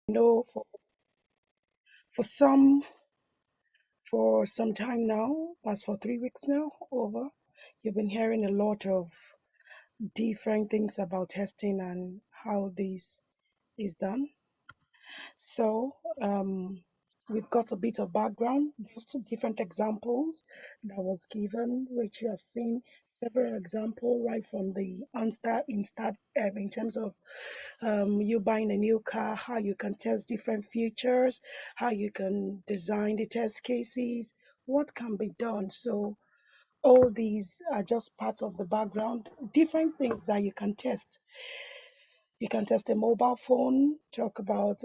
know for for some time now, that's for 3 weeks now, over, you've been hearing a lot of different things about testing and how this is done. So, we've got a bit of background, just different examples that was given, which you have seen several examples right from the onstart in start in terms of you buying a new car, how you can test different features, how you can design the test cases, what can be done. So all these are just part of the background, different things that you can test. You can test a mobile phone, talk about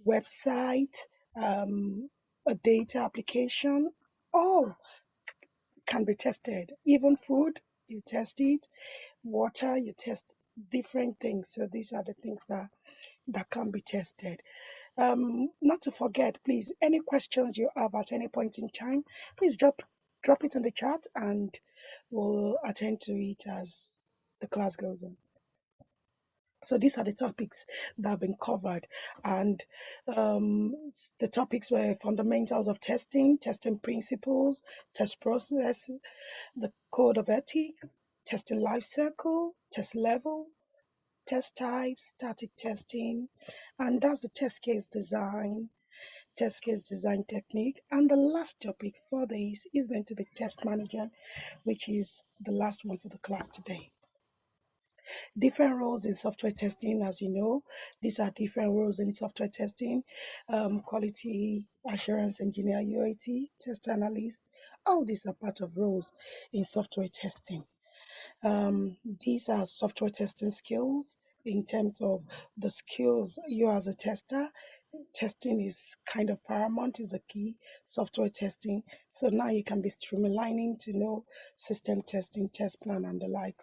website, a data application, all can be tested. Even food, you test it, water, you test different things. So these are the things that can be tested. Not to forget, please, any questions you have at any point in time, please drop it in the chat and we'll attend to it as the class goes on. So these are the topics that have been covered, and the topics were fundamentals of testing, testing principles, test process, the code of ethics, testing life cycle, test level, test types, static testing, and that's the test case design technique. And the last topic for this is going to be test manager, which is the last one for the class today. Different roles in software testing, as you know, these are different roles in software testing, quality assurance engineer, UAT, test analyst. All these are part of roles in software testing. These are software testing skills in terms of the skills you as a tester. Testing is kind of paramount, is a key software testing. So now you can be streamlining to know system testing, test plan, and the like.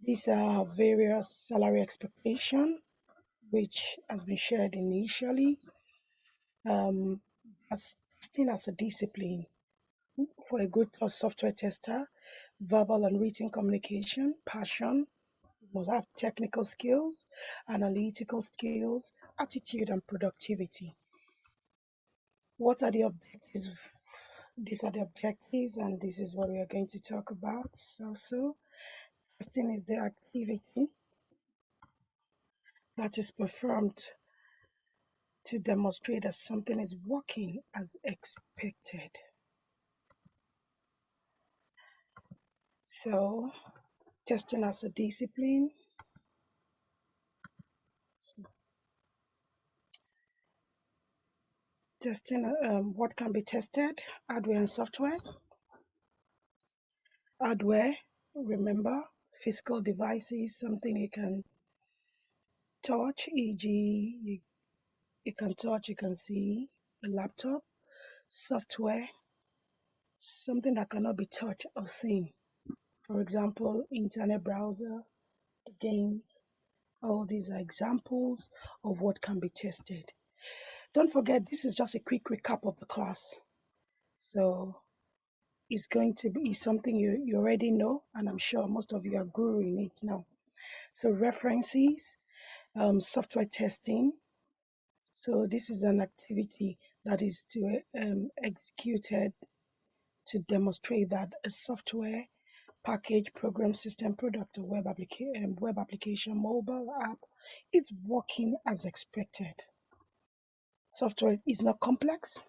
These are various salary expectation, which has been shared initially. Um, as testing as a discipline for a good software tester, verbal and written communication, passion, must have technical skills, analytical skills, attitude, and productivity. What are the objectives? These are the objectives, and this is what we are going to talk about. So testing is the activity that is performed to demonstrate that something is working as expected. So, testing as a discipline. So testing, what can be tested? Hardware and software. Hardware, remember, physical devices, something you can touch, e.g., you can touch, you can see a laptop. Software, something that cannot be touched or seen. For example, internet browser, games. All these are examples of what can be tested. Don't forget, this is just a quick recap of the class. So it's going to be something you already know, and I'm sure most of you are guru in it now. So references, software testing. So this is an activity that is to executed to demonstrate that a software package, program, system, product, or web application, mobile app is working as expected. Software is not complex,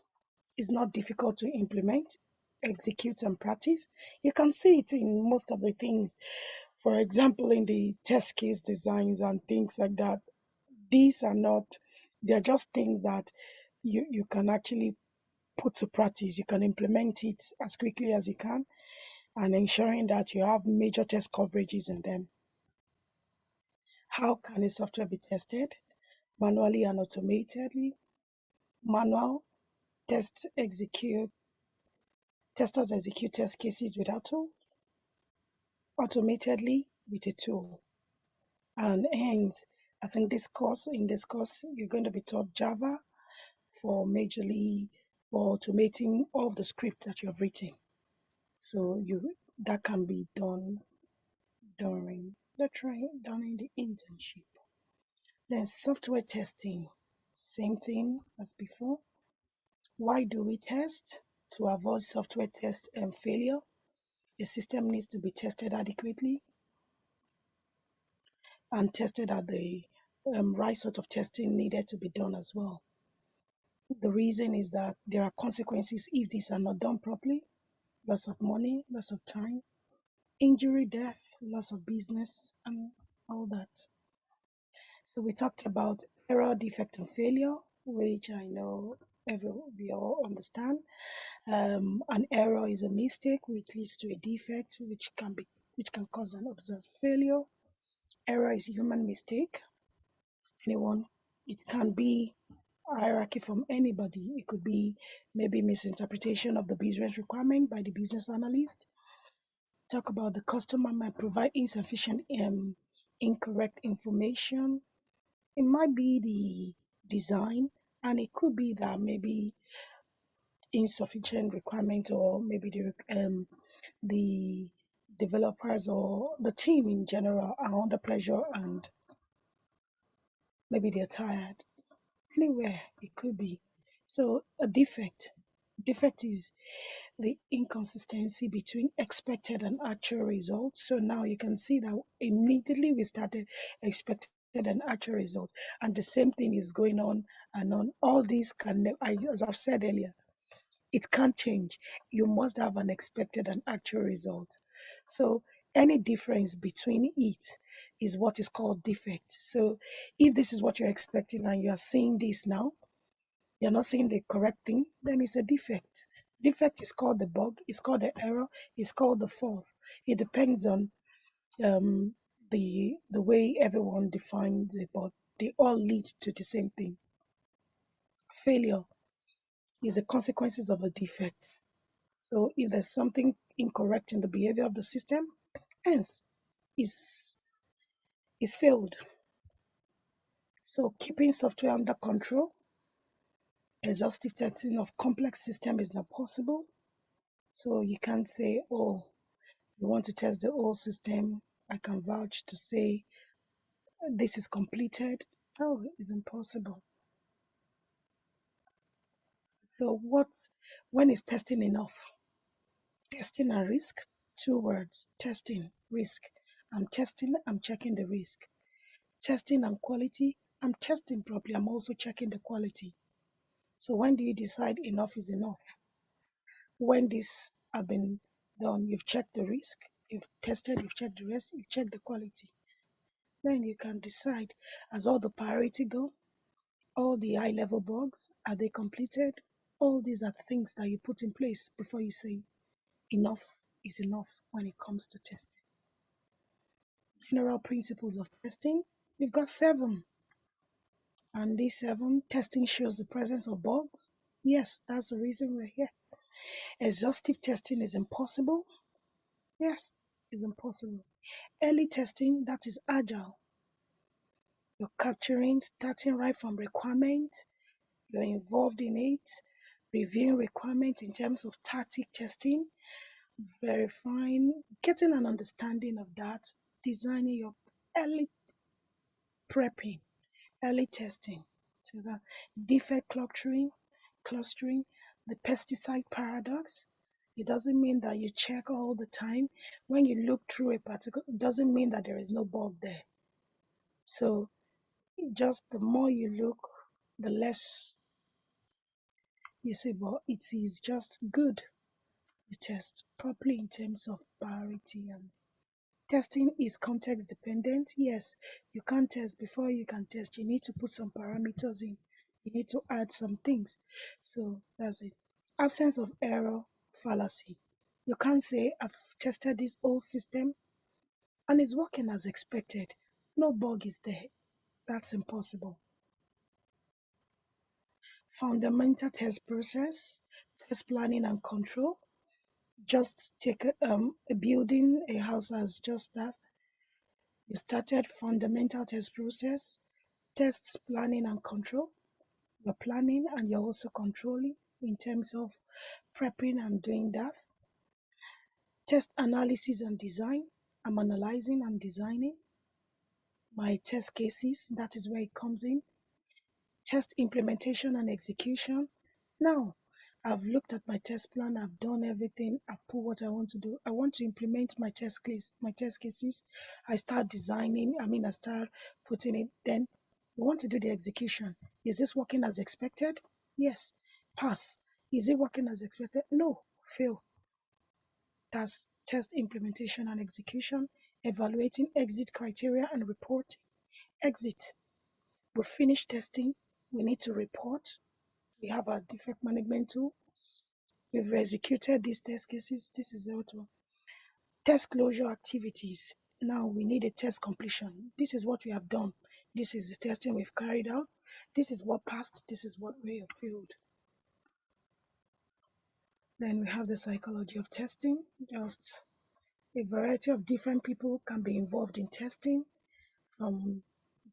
it's not difficult to implement, execute, and practice. You can see it in most of the things. For example, in the test case designs and things like that. These are not, they're just things that you can actually put to practice. You can implement it as quickly as you can and ensuring that you have major test coverages in them. How can a software be tested? Manually and automatically. Manual test execute testers execute test cases without tool, automatically with a tool. And hence, I think in this course, you're going to be taught Java for majorly for automating all the script that you have written. So that can be done during the internship. Then software testing, same thing as before. Why do we test? To avoid software test and failure. A system needs to be tested adequately and tested at the right sort of testing needed to be done as well. The reason is that there are consequences if these are not done properly: loss of money, loss of time, injury, death, loss of business, and all that. So we talked about error, defect, and failure, which I know we all understand. An error is a mistake which leads to a defect, which can cause an observed failure. Error is a human mistake. Anyone, it can be hierarchy from anybody. It could be maybe misinterpretation of the business requirement by the business analyst. Talk about the customer might provide insufficient, incorrect information. It might be the design, and it could be that maybe insufficient requirement, or maybe the developers or the team in general are under pressure and maybe they're tired. Anywhere it could be. So a defect is the inconsistency between expected and actual results. So now you can see that immediately we started expected and actual result, and the same thing is going on and on. All these as I've said earlier, it can't change. You must have an expected and actual result. So any difference between it is what is called defect. So if this is what you're expecting and you are seeing this now, you're not seeing the correct thing, then it's a defect. Defect is called the bug, it's called the error, it's called the fault. It depends on um, the way everyone defines it, but they all lead to the same thing. Failure is the consequences of a defect. So if there's something incorrect in the behavior of the system, hence is is failed. So keeping software under control, exhaustive testing of complex system is not possible. So you can't say, oh, you want to test the whole system. I can vouch to say this is completed. Oh, it's impossible. So when is testing enough? Testing and risk, two words: testing, risk. I'm testing, I'm checking the risk. Testing and quality, I'm testing properly, I'm also checking the quality. So when do you decide enough is enough? When this have been done, you've checked the risk, you've tested, you've checked the risk, you've checked the quality. Then you can decide, has all the priority gone? All the high level bugs, are they completed? All these are things that you put in place before you say enough is enough when it comes to testing. General principles of testing, we've got 7. And these 7, testing shows the presence of bugs. Yes, that's the reason we're here. Exhaustive testing is impossible. Yes, it's impossible. Early testing, that is agile. You're capturing, starting right from requirement. You're involved in it, reviewing requirements in terms of static testing, verifying, getting an understanding of that, designing your early prepping, early testing. So that defect clustering, the pesticide paradox. It doesn't mean that you check all the time. When you look through a particular, it doesn't mean that there is no bug there. So just the more you look, the less you see, but it is just good you test properly in terms of priority. And testing is context dependent. Yes, you can't test before you can test. You need to put some parameters in. You need to add some things. So that's it. Absence of error fallacy. You can't say, I've tested this whole system and it's working as expected. No bug is there. That's impossible. Fundamental test process, test planning and control. Just take a building, a house as just that. You started fundamental test process, tests planning and control. You're planning and you're also controlling in terms of prepping and doing that. Test analysis and design. I'm analyzing, I'm designing. my test cases. That is where it comes in. Test implementation and execution. Now, I've looked at my test plan, I've done everything, I've put what I want to do. I want to implement my test cases. I start designing, I start putting it. Then we want to do the execution. Is this working as expected? Yes. Pass. Is it working as expected? No. Fail. That's test implementation and execution. Evaluating exit criteria and reporting. Exit. We finish testing. We need to report. We have our defect management tool. We've executed these test cases. This is auto test closure activities. Now we need a test completion. This is what we have done. This is the testing we've carried out. This is what passed. This is what we have failed. Then we have the psychology of testing. Just a variety of different people can be involved in testing from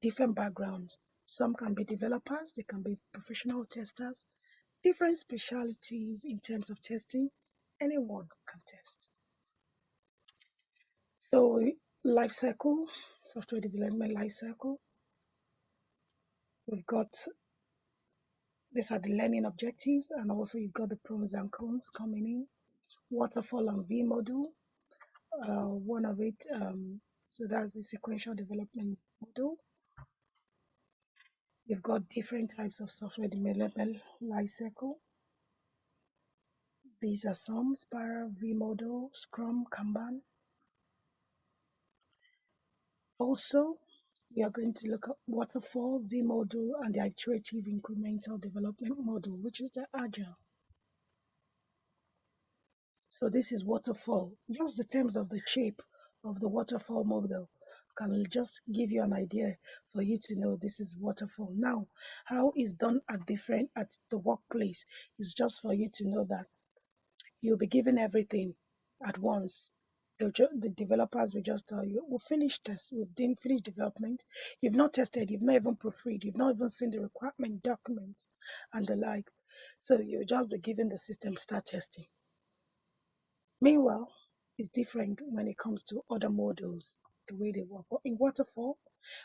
different backgrounds. Some can be developers, they can be professional testers, different specialities in terms of testing. Anyone can test. So, life cycle, software development life cycle. We've got these are the learning objectives, and also you've got the pros and cons coming in. Waterfall and V model, one of it. So that's the sequential development model. You've got different types of software development life cycle. These are some: Spiral, V model, Scrum, Kanban. Also, we are going to look at waterfall, V model, and the iterative incremental development model, which is the agile. So this is waterfall. Just the terms of the shape of the waterfall model can just give you an idea for you to know this is waterfall. Now, how it's done at the workplace is just for you to know that you'll be given everything at once. The developers will just tell you, we'll finish test, we've done finished development. You've not tested, you've not even proofread, you've not even seen the requirement document and the like. So you'll just be given the system, start testing. Meanwhile, it's different when it comes to other models, the way they work. But in waterfall,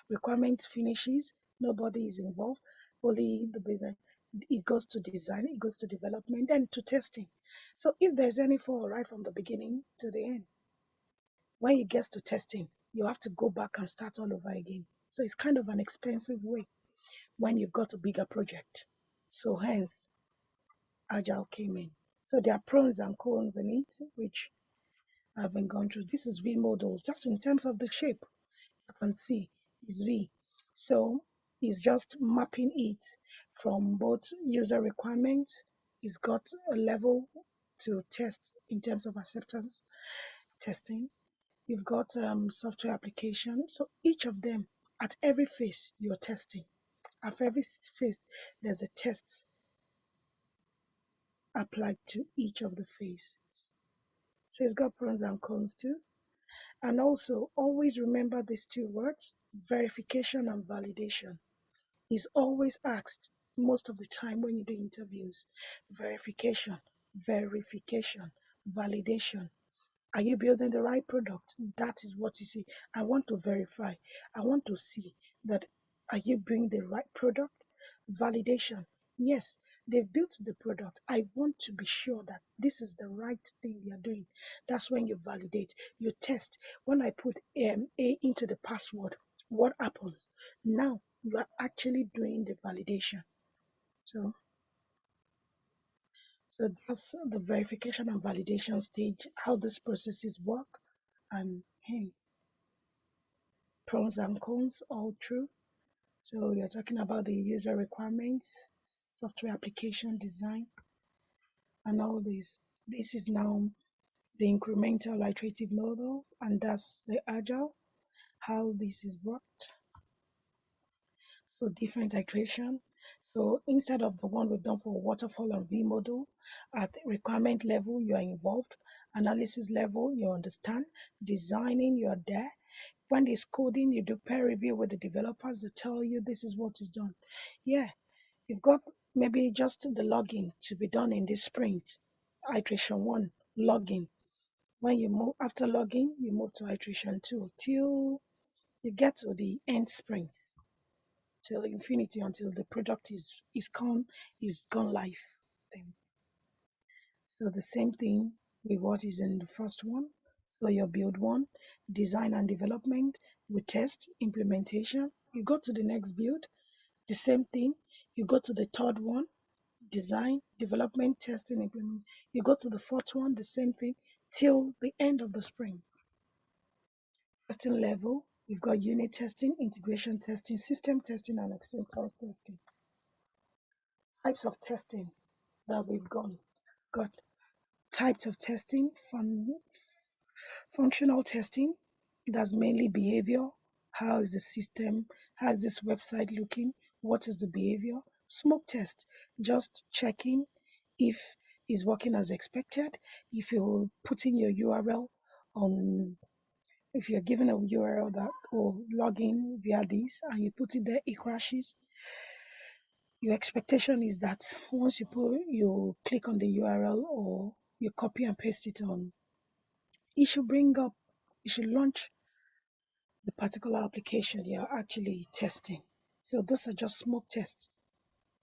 requirement finishes, nobody is involved, only the business. It goes to design, it goes to development, then to testing. So if there's any fault right from the beginning to the end, when it gets to testing, you have to go back and start all over again. So it's kind of an expensive way when you've got a bigger project. So hence, Agile came in. So there are pros and cons in it, which I've been going through. This is V model, just in terms of the shape. You can see it's V. So it's just mapping it from both user requirements. It's got a level to test in terms of acceptance testing. You've got software application. So each of them, at every phase, you're testing. At every phase, there's a test applied to each of the phases. So it's got pros and cons too. And also, always remember these two words: verification and validation. Is always asked most of the time when you do interviews. Verification, verification, validation. Are you building the right product? That is what you see. I want to verify. I want to see that are you bringing the right product? Validation. Yes, they've built the product. I want to be sure that this is the right thing you're doing. That's when you validate. You test. When I put A into the password, what happens? Now you are actually doing the validation. So so that's the verification and validation stage, how these processes work, and hence pros and cons all true. So you're talking about the user requirements, software application design, and all this. This is now the incremental iterative model, and that's the agile, how this is worked. So different iteration. So instead of the one we've done for waterfall and V model, at the requirement level, you are involved. Analysis level, you understand. Designing, you are there. When there's coding, you do peer review with the developers to tell you this is what is done. Yeah, you've got maybe just the logging to be done in this sprint. Iteration one, logging. When you move after logging, you move to iteration two till You get to the end sprint till infinity until the product is gone live. Then so the same thing with what is in the first one. So your build one, design and development, we test implementation. You go to the next build, the same thing. You go to the third one, design, development, testing, implement. You go to the fourth one, the same thing, till the end of the sprint. Testing level, we've got unit testing, integration testing, system testing, and acceptance testing. Types of testing that we've got types of testing, functional testing, that's mainly behavior. How is the system? How is this website looking? What is the behavior? Smoke test, just checking if it's working as expected. If you put in your URL on, if you're given a URL that will log in via this and you put it there, it crashes. Your expectation is that once you click on the URL or you copy and paste it on, it should bring up, it should launch the particular application you're actually testing. So those are just smoke tests,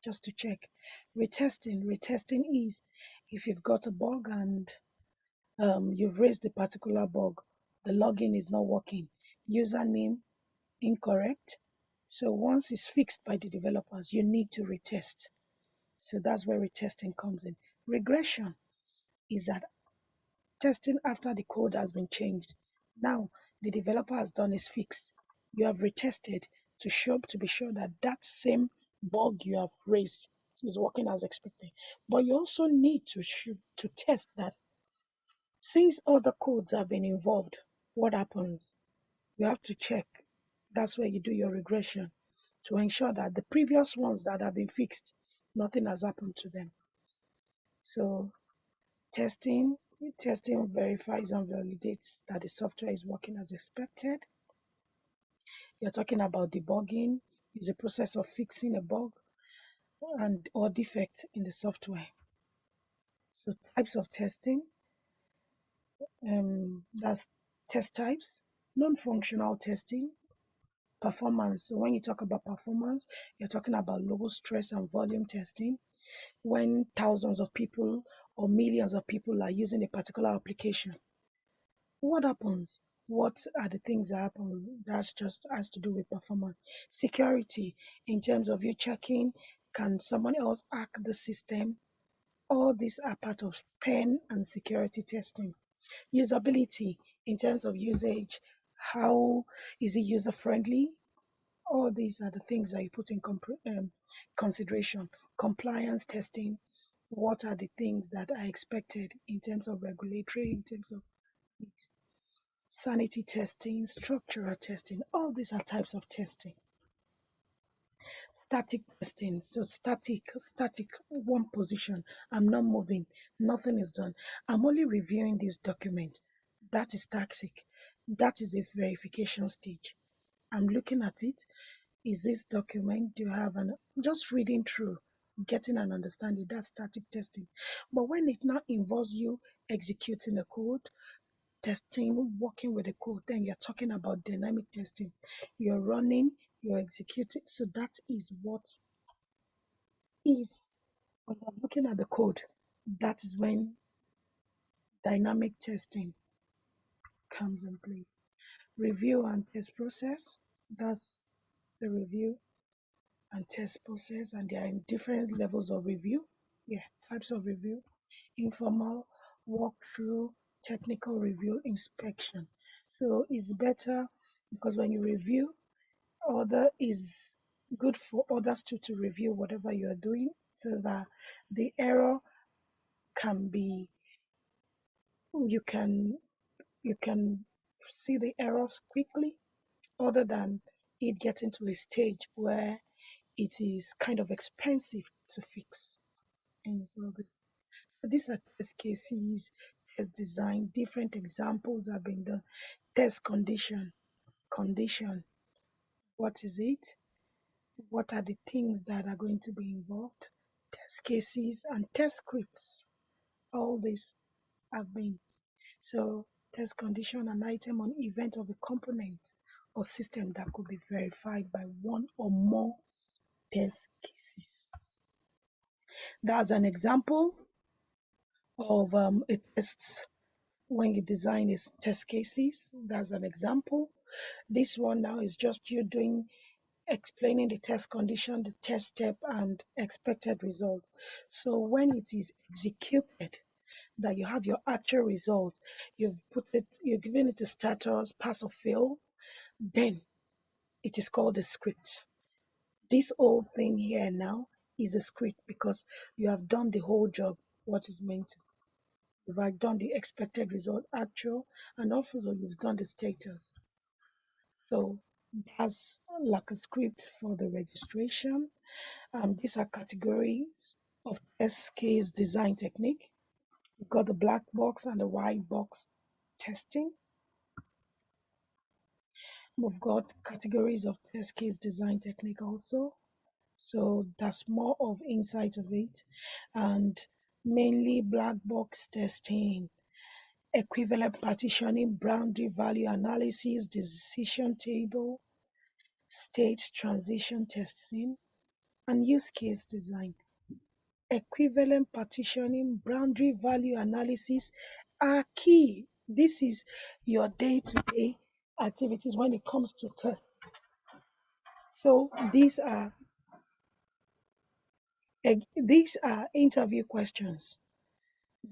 just to check. Retesting is if you've got a bug and you've raised the particular bug, the login is not working, username incorrect. So once it's fixed by the developers, you need to retest. So that's where retesting comes in. Regression is that testing after the code has been changed. Now the developer has done is fixed. You have retested to be sure that that same bug you have raised is working as expected. But you also need to test that since other codes have been involved, what happens? You have to check. That's where you do your regression to ensure that the previous ones that have been fixed, nothing has happened to them. So testing, testing verifies and validates that the software is working as expected. You're talking about debugging, is a process of fixing a bug and or defect in the software. So types of testing, that's test types, non-functional testing, performance. So when you talk about performance, you're talking about low stress and volume testing. When thousands of people or millions of people are using a particular application, what happens? What are the things that happen? That's just has to do with performance. Security, in terms of you checking, can someone else hack the system? All these are part of pen and security testing. Usability, in terms of usage, how is it user friendly? All these are the things that you put in consideration. Compliance testing, what are the things that are expected in terms of regulatory, in terms of this? Sanity testing, structural testing, all these are types of testing. Static testing, so static, one position. I'm not moving, nothing is done. I'm only reviewing this document. That is static. That is a verification stage. I'm looking at it. Is this document, do you have an, just reading through, getting an understanding, that's static testing. But when it now involves you executing the code, testing, working with the code, then you're talking about dynamic testing. You're running, you're executing. So that is what is, when you're looking at the code, that is when dynamic testing comes in place. Review and test process, that's the review and test process, and there are different levels of review. Yeah, types of review: informal, walkthrough, technical review, inspection. So it's better because when you review, other is good for others to review whatever you are doing, so that the error can be, you can you can see the errors quickly, other than it getting to a stage where it is kind of expensive to fix. And so these are test cases, test design, different examples have been done. Test condition, what is it? What are the things that are going to be involved? Test cases and test scripts. All these have been. So test condition, an item on event of a component or system that could be verified by one or more test cases. That's an example of a test when you design is test cases. That's an example. This one now is just you doing explaining the test condition, the test step, and expected result. So when it is executed, that you have your actual result, you've put it, you're giving it a status, pass or fail, then it is called a script. This whole thing here now is a script because you have done the whole job, what is meant to. You've done the expected result, actual, and also you've done the status. So that's like a script for the registration. These are categories of test case design technique. We've got the black box and the white box testing. We've got categories of test case design technique also. So that's more of insight of it. And mainly black box testing, equivalent partitioning, boundary value analysis, decision table, state transition testing, and use case design. Equivalent partitioning, boundary value analysis are key. This is your day-to-day activities when it comes to test. So these are interview questions.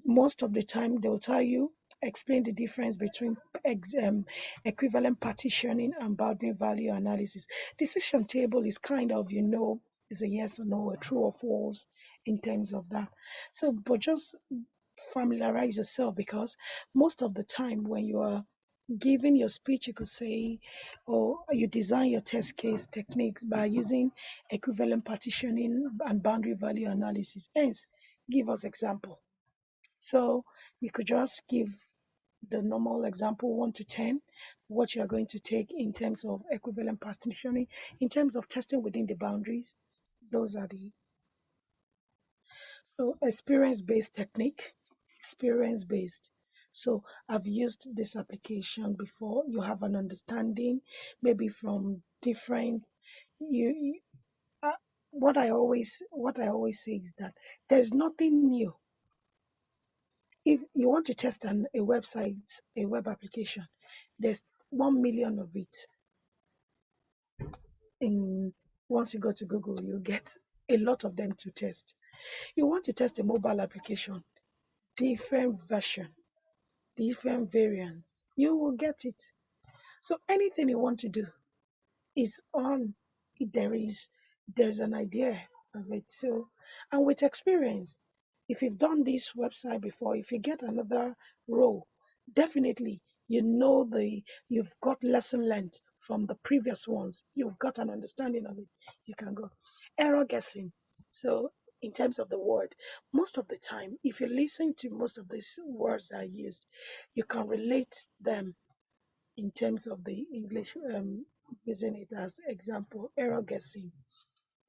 Most of the time they'll tell you explain the difference between equivalent partitioning and boundary value analysis. Decision table is kind of is a yes or no, a true or false in terms of that. So but just familiarize yourself because most of the time when you are giving your speech you could say or you design your test case techniques by using equivalent partitioning and boundary value analysis. Hence give us example. So you could just give the normal example 1 to 10, what you are going to take in terms of equivalent partitioning, in terms of testing within the boundaries. Those are the so experience-based technique, experience-based. So I've used this application before. You have an understanding, maybe from different. You uh, what I always say is that there's nothing new. If you want to test a website, a web application, there's 1 million of it. In once you go to Google, you get a lot of them to test. You want to test a mobile application, different version, different variants. You will get it. So anything you want to do is on. There is there's an idea of it. So and with experience, if you've done this website before, if you get another role, definitely you've got lesson learned from the previous ones. You've got an understanding of it. You can go. Error guessing. So in terms of the word, most of the time, if you listen to most of these words that are used, you can relate them in terms of the English, using it as example. Error guessing.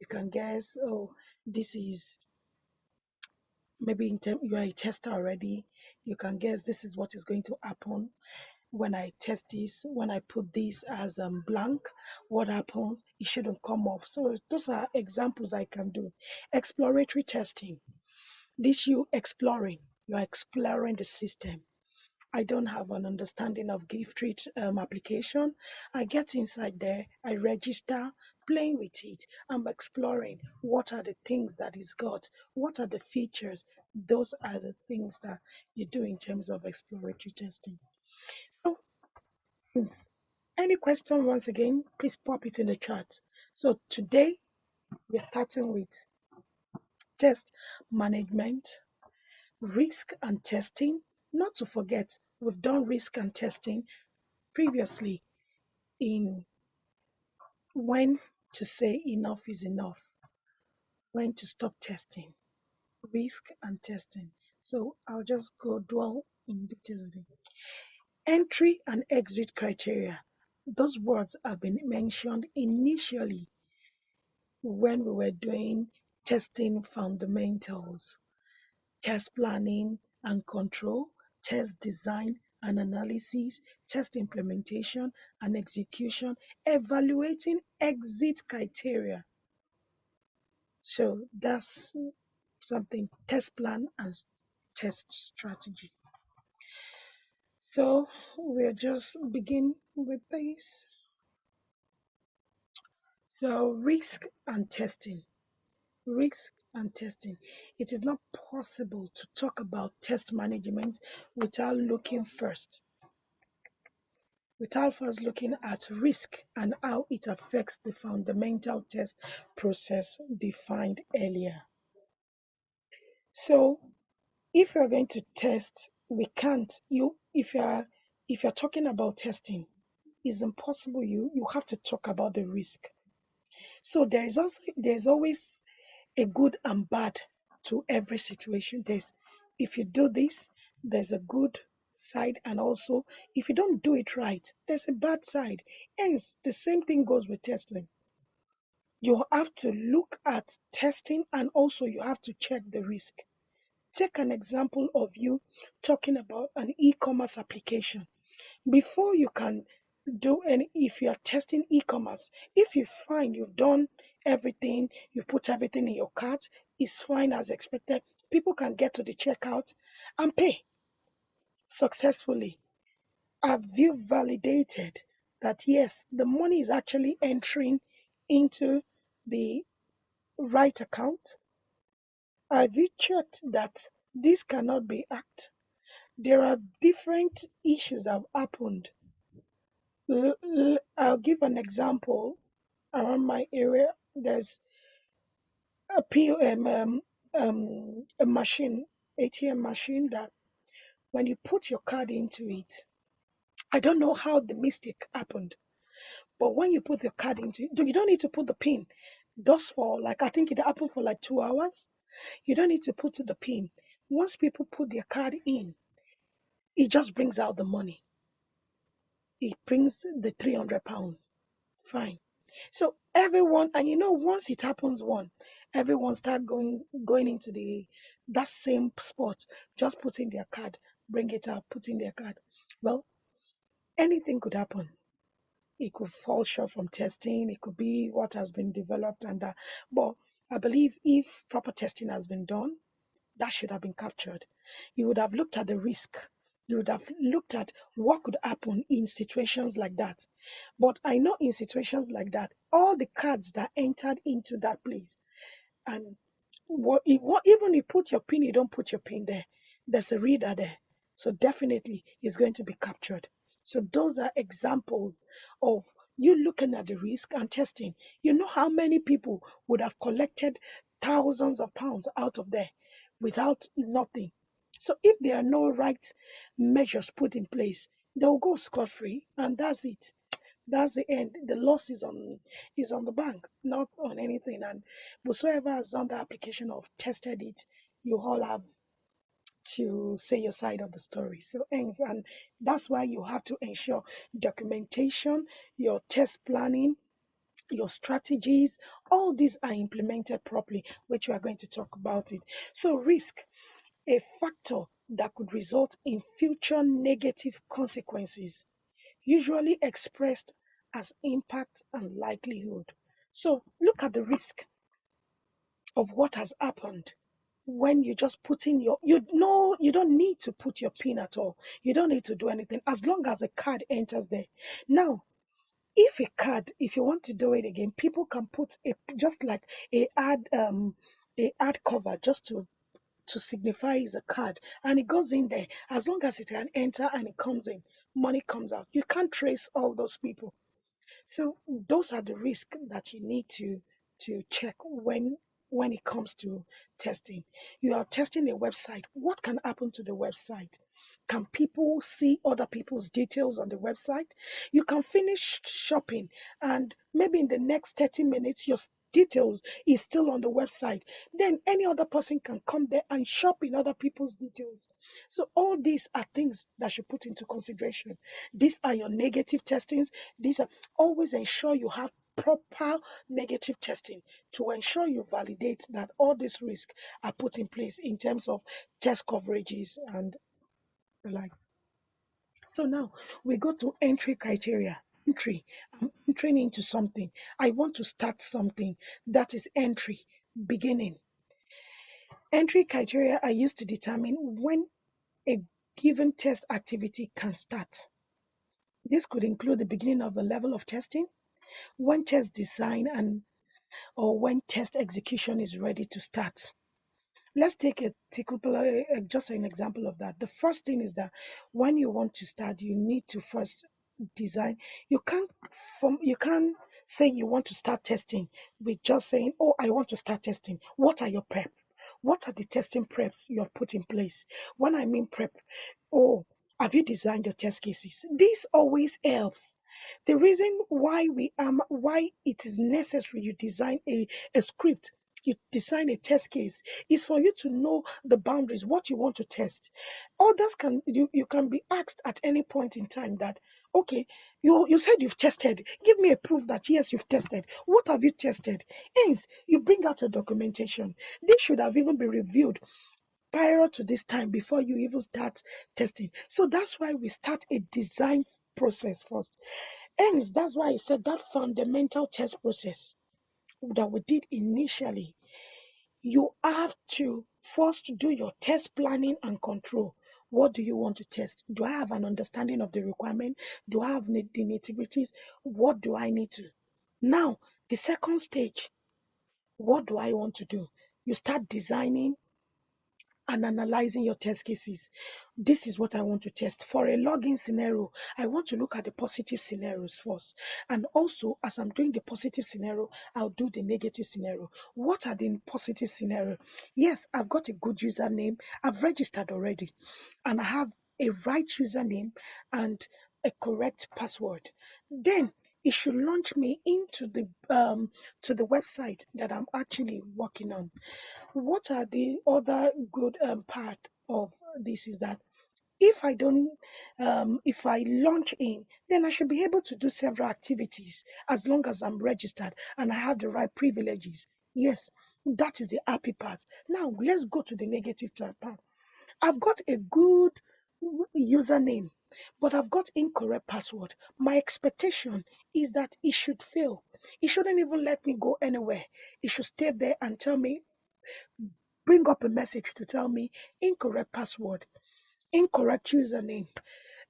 You can guess, oh, this is maybe in term you are a tester already, you can guess this is what is going to happen when I test this, when I put this as blank, what happens, it shouldn't come off. So those are examples I can do. Exploratory testing, this you are exploring the system. I don't have an understanding of gift treat application. I get inside there, I register, playing with it. I'm exploring what are the things that it's got, what are the features. Those are the things that you do in terms of exploratory testing. So, since any question once again, please pop it in the chat. So today we're starting with test management, risk and testing. Not to forget, we've done risk and testing previously in when to say enough is enough, when to stop testing, risk and testing. So I'll just go dwell in details with it. Entry and exit criteria. Those words have been mentioned initially when we were doing testing fundamentals, test planning and control, test design and analysis, test implementation and execution, evaluating exit criteria. So that's something, test plan and test strategy. So we'll just begin with this. So risk and testing. Risk and testing. It is not possible to talk about test management without first looking at risk and how it affects the fundamental test process defined earlier. So if you're going to test, we can't you if you're talking about testing, it's impossible. You have to talk about the risk. So there's always a good and bad to every situation. There's if you do this, there's a good side, and also if you don't do it right, there's a bad side. Hence, the same thing goes with testing. You have to look at testing and also you have to check the risk. Take an example of you talking about an e-commerce application. Before you can do any, if you are testing e-commerce, if you find you've done everything, you've put everything in your cart, it's fine as expected, people can get to the checkout and pay successfully. Have you validated that yes, the money is actually entering into the right account? Have you checked that this cannot be hacked? There are different issues that have happened. I'll give an example. Around my area, there's a a machine, ATM machine, that when you put your card into it, I don't know how the mistake happened, but when you put your card into it, you don't need to put the pin. Thus for like, I think it happened for like 2 hours. You don't need to put the pin. Once people put their card in, it just brings out the money. It brings the £300. Fine. So everyone, and once it happens everyone start going into the that same spot, just putting their card, bring it out, putting their card. Well, anything could happen. It could fall short from testing. It could be what has been developed and that. But I believe if proper testing has been done, that should have been captured. You would have looked at the risk. You would have looked at what could happen in situations like that. But I know in situations like that, all the cards that entered into that place, and even you put your pin, you don't put your pin there. There's a reader there. So definitely it's going to be captured. So those are examples of you looking at the risk and testing. You know how many people would have collected thousands of pounds out of there without nothing. So if there are no right measures put in place, they'll go scot free, and that's it. That's the end. The loss is on the bank, not on anything. And whosoever has done the application or tested it, you all have to say your side of the story. So and that's why you have to ensure documentation, your test planning, your strategies, all these are implemented properly, which we are going to talk about it. So risk, a factor that could result in future negative consequences, usually expressed as impact and likelihood. So look at the risk of what has happened when you just put in you don't need to put your pin at all. You don't need to do anything as long as a card enters there. Now, if you want to do it again, people can put a just like a ad cover just to signify is a card, and it goes in there. As long as it can enter and it comes in, money comes out. You can't trace all those people. So those are the risks that you need to check when it comes to testing. You are testing a website. What can happen to the website? Can people see other people's details on the website? You can finish shopping and maybe in the next 30 minutes your details is still on the website. Then any other person can come there and shop in other people's details. So all these are things that should put into consideration. These are your negative testings. These are always ensure you have proper negative testing to ensure you validate that all these risks are put in place in terms of test coverages and the likes. So now we go to entry criteria. Entry. I'm entering into something. I want to start something. That is entry, beginning. Entry criteria are used to determine when a given test activity can start. This could include the beginning of the level of testing, when test design and or when test execution is ready to start. Let's take a particular, just an example of that. The first thing is that when you want to start, you need to first design. You can't you can't say you want to start testing with just saying, "Oh, I want to start testing." What are your prep? What are the testing preps you have put in place? When I mean prep, oh, have you designed your test cases? This always helps. The reason why why it is necessary you design a script, you design a test case, is for you to know the boundaries, what you want to test. Others can you can be asked at any point in time that, okay, you said you've tested. Give me a proof that yes, you've tested. What have you tested? Hence, you bring out your documentation. This should have even been reviewed prior to this time before you even start testing. So that's why we start a design process first. Hence, that's why I said that fundamental test process that we did initially, you have to first do your test planning and control. What do you want to test? Do I have an understanding of the requirement? Do I have the nitty-gritties? What do I need to? Now, the second stage, what do I want to do? You start designing and analyzing your test cases. This is what I want to test. For a login scenario, I want to look at the positive scenarios first. And also, as I'm doing the positive scenario, I'll do the negative scenario. What are the positive scenario? Yes, I've got a good username. I've registered already. And I have a right username and a correct password. Then it should launch me into the to the website that I'm actually working on. What are the other good part of this is that if I don't, if I launch in, then I should be able to do several activities as long as I'm registered and I have the right privileges. Yes, that is the happy part. Now let's go to the negative part. I've got a good username, but I've got incorrect password. My expectation is that it should fail. It shouldn't even let me go anywhere. It should stay there and tell me, bring up a message to tell me incorrect password, incorrect username.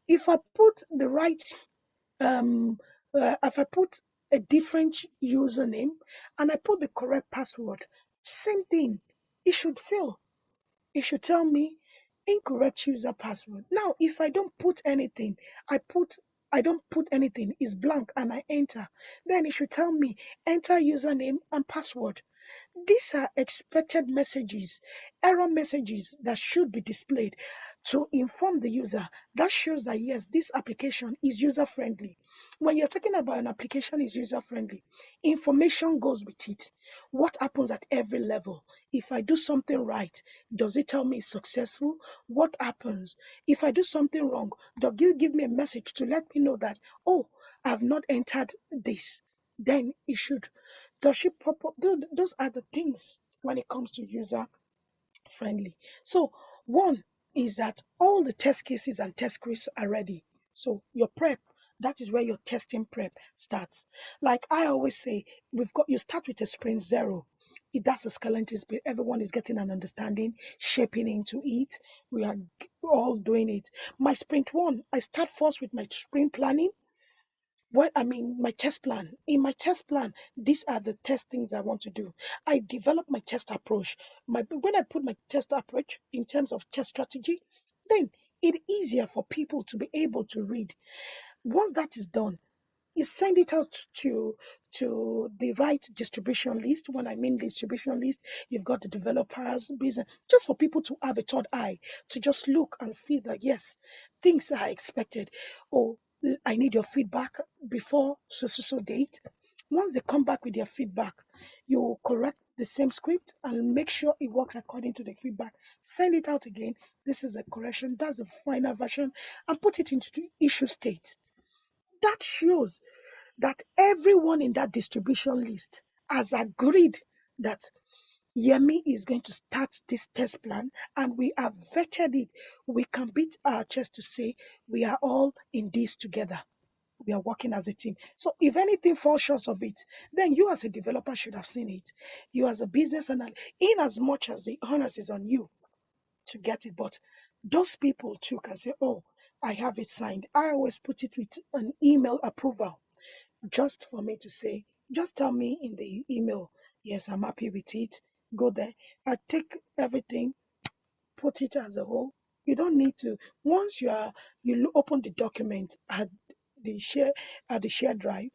If I put the right, if I put a different username and I put the correct password, same thing, it should fail. It should tell me incorrect user password. Now, if I don't put anything, I don't put anything, it's blank and I enter, then it should tell me enter username and password. These are expected messages, error messages that should be displayed to inform the user. That shows that yes, this application is user friendly. When you're talking about an application is user friendly, information goes with it. What happens at every level? If I do something right, does it tell me it's successful? What happens? If I do something wrong, does it give me a message to let me know that, oh, I've not entered this? Then it should. Does she pop up? Those are the things when it comes to user friendly. So one is that all the test cases and test scripts are ready. So your prep, that is where your testing prep starts. Like I always say, you start with a sprint zero. That's a skeleton sprint. Everyone is getting an understanding, shaping into it. We are all doing it. My sprint one, I start first with my sprint planning. What I mean, my test plan. In my test plan, these are the test things I want to do. I develop my test approach. When I put my test approach in terms of test strategy, then it's easier for people to be able to read. Once that is done, you send it out to the right distribution list. When I mean distribution list, you've got the developers, business, just for people to have a third eye, to just look and see that yes, things are expected. Oh, I need your feedback before so date. Once they come back with their feedback, you correct the same script and make sure it works according to the feedback. Send it out again. This is a correction. That's the final version, and put it into the issue state. That shows that everyone in that distribution list has agreed that Yemi is going to start this test plan, and we have vetted it. We can beat our chest to say we are all in this together. We are working as a team. So if anything falls short of it, then you as a developer should have seen it. You as a business analyst, in as much as the onus is on you to get it, but those people too can say, "Oh, I have it signed." I always put it with an email approval, just for me to say, just tell me in the email, yes, I'm happy with it. Go there. I take everything, put it as a whole. You don't need to. Once open the document at the share at the share drive,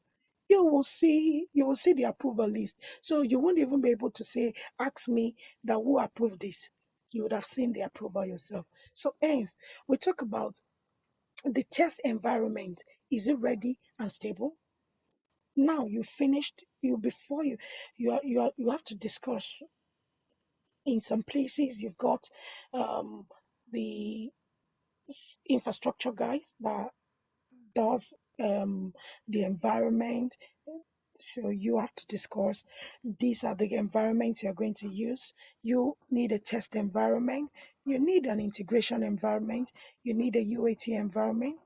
you will see the approval list. So you won't even be able to say, ask me that who approved this. You would have seen the approval yourself. So hence, we talk about the test environment. Is it ready and stable? Now you finished. You before you have to discuss. In some places, you've got um, the infrastructure guys that does the environment. So you have to discuss, these are the environments you're going to use. You need a test environment. You need an integration environment. You need a UAT environment.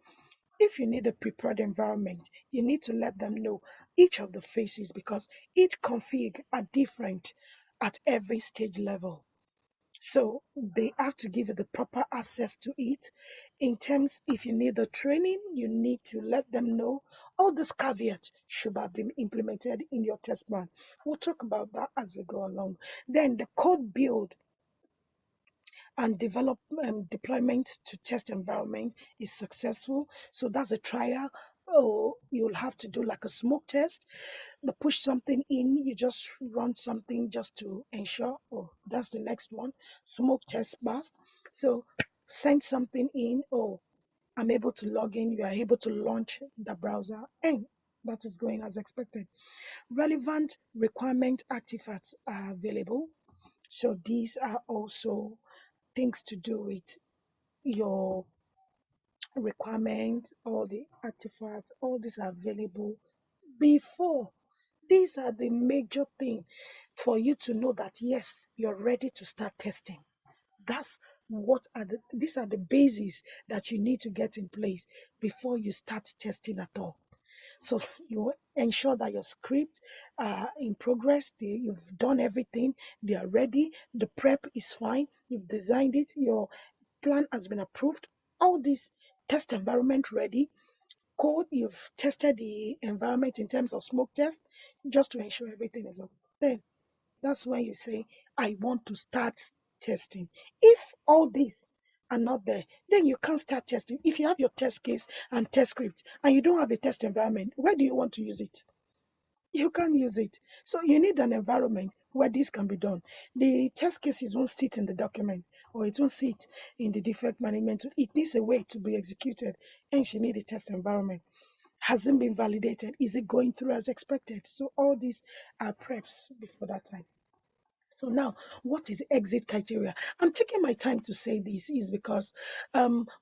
If you need a prepared environment, you need to let them know each of the phases, because each config are different at every stage level. So they have to give you the proper access to it. In terms, if you need the training, you need to let them know all these caveats should have been implemented in your test plan. We'll talk about that as we go along. Then the code build and develop deployment to test environment is successful. So that's a trial. Oh, you'll have to do like a smoke test. The push something in, you just run something just to ensure. Oh, that's the next one. Smoke test pass. So send something in. Oh, I'm able to log in. You are able to launch the browser, and that is going as expected. Relevant requirement artifacts are available. So these are also things to do with your requirement, all the artifacts, all these are available before. These are the major thing for you to know that yes, you're ready to start testing. That's these are the bases that you need to get in place before you start testing at all. So you ensure that your script are in progress. You've done everything. They are ready. The prep is fine. You've designed it. Your plan has been approved. All this test environment ready. Code, you've tested the environment in terms of smoke test, just to ensure everything is up. Then that's when you say, I want to start testing. If all these are not there, then you can't start testing. If you have your test case and test script and you don't have a test environment, where do you want to use it? You can't use it. So you need an environment where this can be done. The test cases won't sit in the document, or it won't sit in the defect management. It needs a way to be executed, and you need a test environment. Hasn't been validated. Is it going through as expected? So all these are preps before that time. So now, what is exit criteria? I'm taking my time to say this is because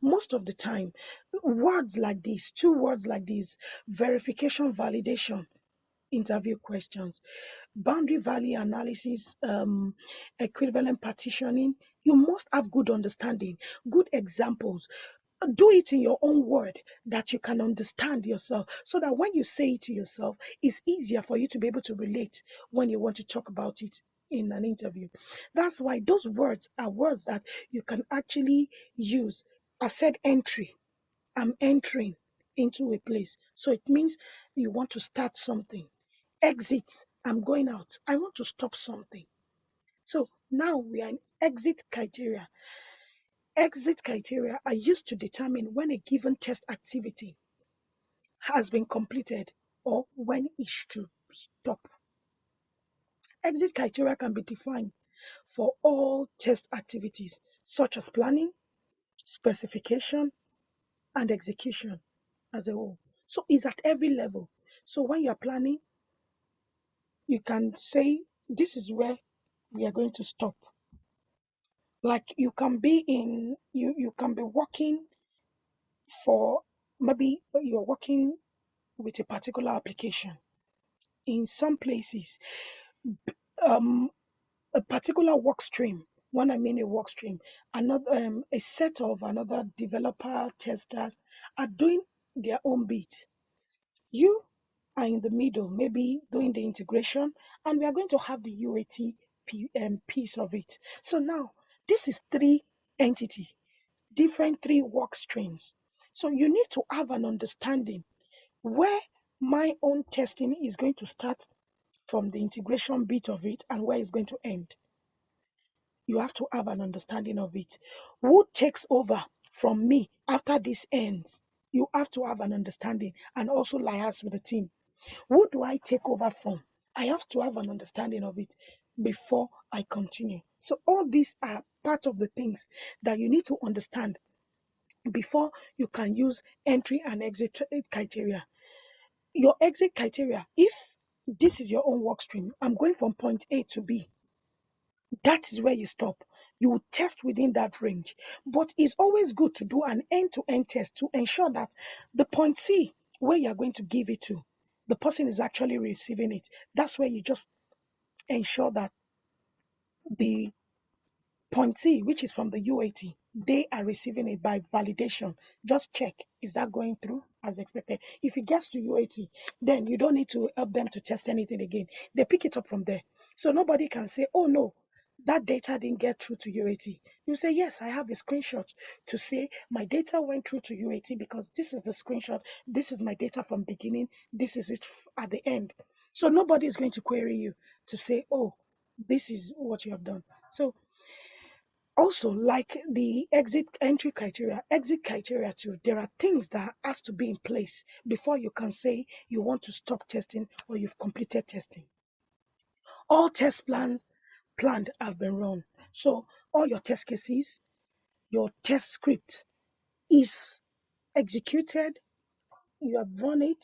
most of the time, words like this, two words like this, verification, validation, interview questions, boundary value analysis, equivalent partitioning, you must have good understanding, good examples. Do it in your own word that you can understand yourself, so that when you say it to yourself, it's easier for you to be able to relate when you want to talk about it in an interview. That's why those words are words that you can actually use. I said entry. I'm entering into a place. So it means you want to start something. Exit. I'm going out. I want to stop something. So now we are in exit criteria. Exit criteria are used to determine when a given test activity has been completed or when it should stop. Exit criteria can be defined for all test activities, such as planning, specification, and execution as a whole. So it's at every level. So when you're planning, you can say, this is where we are going to stop. Like you can be working for, maybe you're working with a particular application. In some places, um, a particular work stream. When I mean a work stream, another a set of another developer testers are doing their own bit. You are in the middle, maybe doing the integration, and we are going to have the UAT piece of it. So now this is three entity, different three work streams. So you need to have an understanding where my own testing is going to start from the integration bit of it and where it's going to end. You have to have an understanding of it. Who takes over from me after this ends? You have to have an understanding and also liaise with the team. Who do I take over from? I have to have an understanding of it before I continue. So all these are part of the things that you need to understand before you can use entry and exit criteria. Your exit criteria, if this is your own work stream, I'm going from point A to B. That is where you stop. You will test within that range. But it's always good to do an end to end test to ensure that the point C, where you're going to give it to, the person is actually receiving it. That's where you just ensure that the point C, which is from the UAT, they are receiving it by validation. Just check, is that going through as expected? If it gets to UAT, then you don't need to help them to test anything again. They pick it up from there. So nobody can say, oh no, that data didn't get through to UAT. You say, yes, I have a screenshot to say my data went through to UAT because this is the screenshot. This is my data from beginning. This is it at the end. So nobody is going to query you to say, oh, this is what you have done. So also, like the exit criteria too, there are things that has to be in place before you can say you want to stop testing or you've completed testing. All test plans planned have been run. So all your test cases, your test script is executed, you have run it,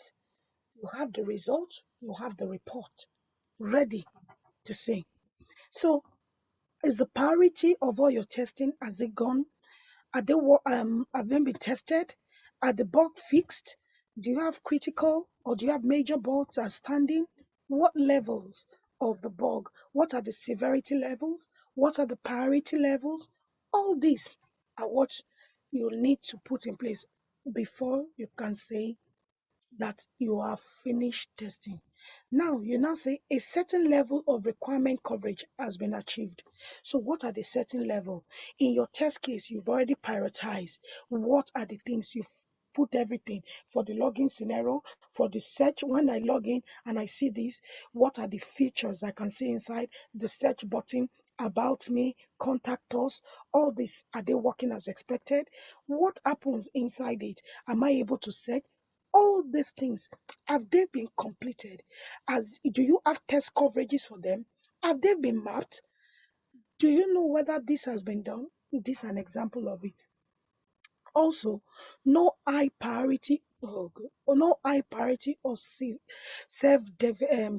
you have the result, you have the report ready to see. So is the priority of all your testing, has it gone? Have they been tested? Are the bug fixed? Do you have critical or do you have major bugs outstanding? What levels of the bug? What are the severity levels? What are the priority levels? All these are what you need to put in place before you can say that you have finished testing. Now, you now say a certain level of requirement coverage has been achieved. So, what are the certain level? In your test case, you've already prioritized what are the things you've put everything for the login scenario, for the search. When I log in and I see this, what are the features I can see inside the search button? About me, contact us, all this, are they working as expected? What happens inside it? Am I able to search? All these things, have they been completed? As do you have test coverages for them? Have they been mapped? Do you know whether this has been done? This is an example of it. Also, no high priority or no high priority or self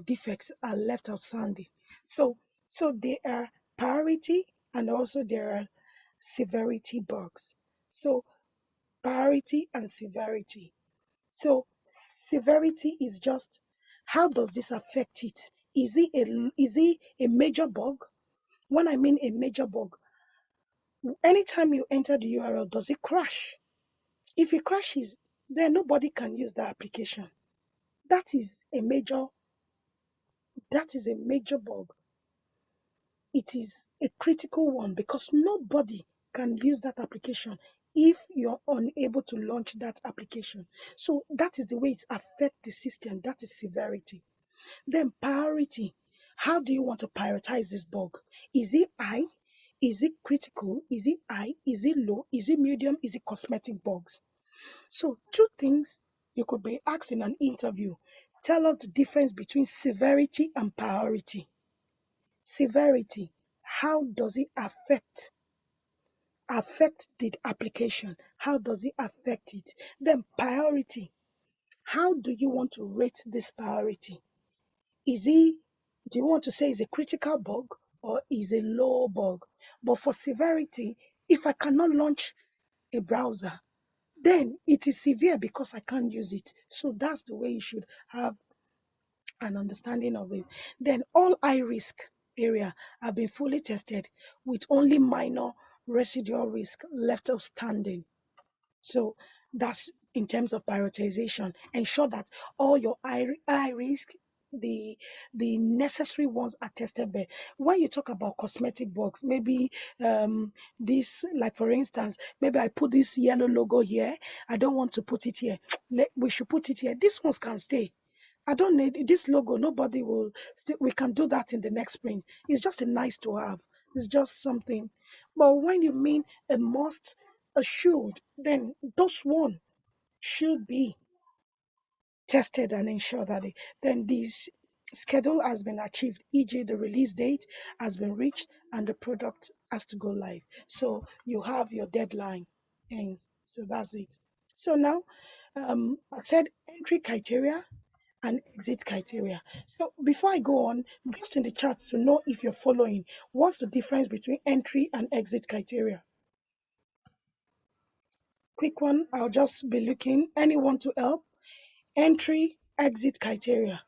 defects are left outstanding. So there are priority and also there are severity bugs. So priority and severity. So severity is just how does this affect it? Is it a major bug? When I mean a major bug, anytime you enter the URL, does it crash? If it crashes, then nobody can use the application. That is a major that is a major bug. It is a critical one because nobody can use that application if you're unable to launch that application. So that is the way it affects the system. That is severity. Then priority. How do you want to prioritize this bug? Is it high? Is it critical? Is it high? Is it low? Is it medium? Is it cosmetic bugs? So two things you could be asked in an interview. Tell us the difference between severity and priority. Severity. How does it affect the application? How does it affect it? Then priority. How do you want to rate this priority? Is it, do you want to say is a critical bug or is a low bug? But for severity, if I cannot launch a browser, then it is severe because I can't use it. So that's the way you should have an understanding of it. Then all high risk area have been fully tested with only minor residual risk left outstanding. So that's in terms of prioritization. Ensure that all your high risk, the necessary ones are tested there. When you talk about cosmetic bugs, maybe this, like for instance, maybe I put this yellow logo here. I don't want to put it here. We should put it here. These ones can stay. I don't need this logo. Nobody will still, we can do that in the next sprint. It's just a nice to have. It's just something. But when you mean a must, a should, then those one should be tested and ensure that then this schedule has been achieved, e.g., the release date has been reached and the product has to go live. So you have your deadline, and so that's it. So now, I said entry criteria and exit criteria. So before I go on, just in the chat to know if you're following, what's the difference between entry and exit criteria? Quick one, I'll just be looking. Anyone to help? Entry, exit criteria.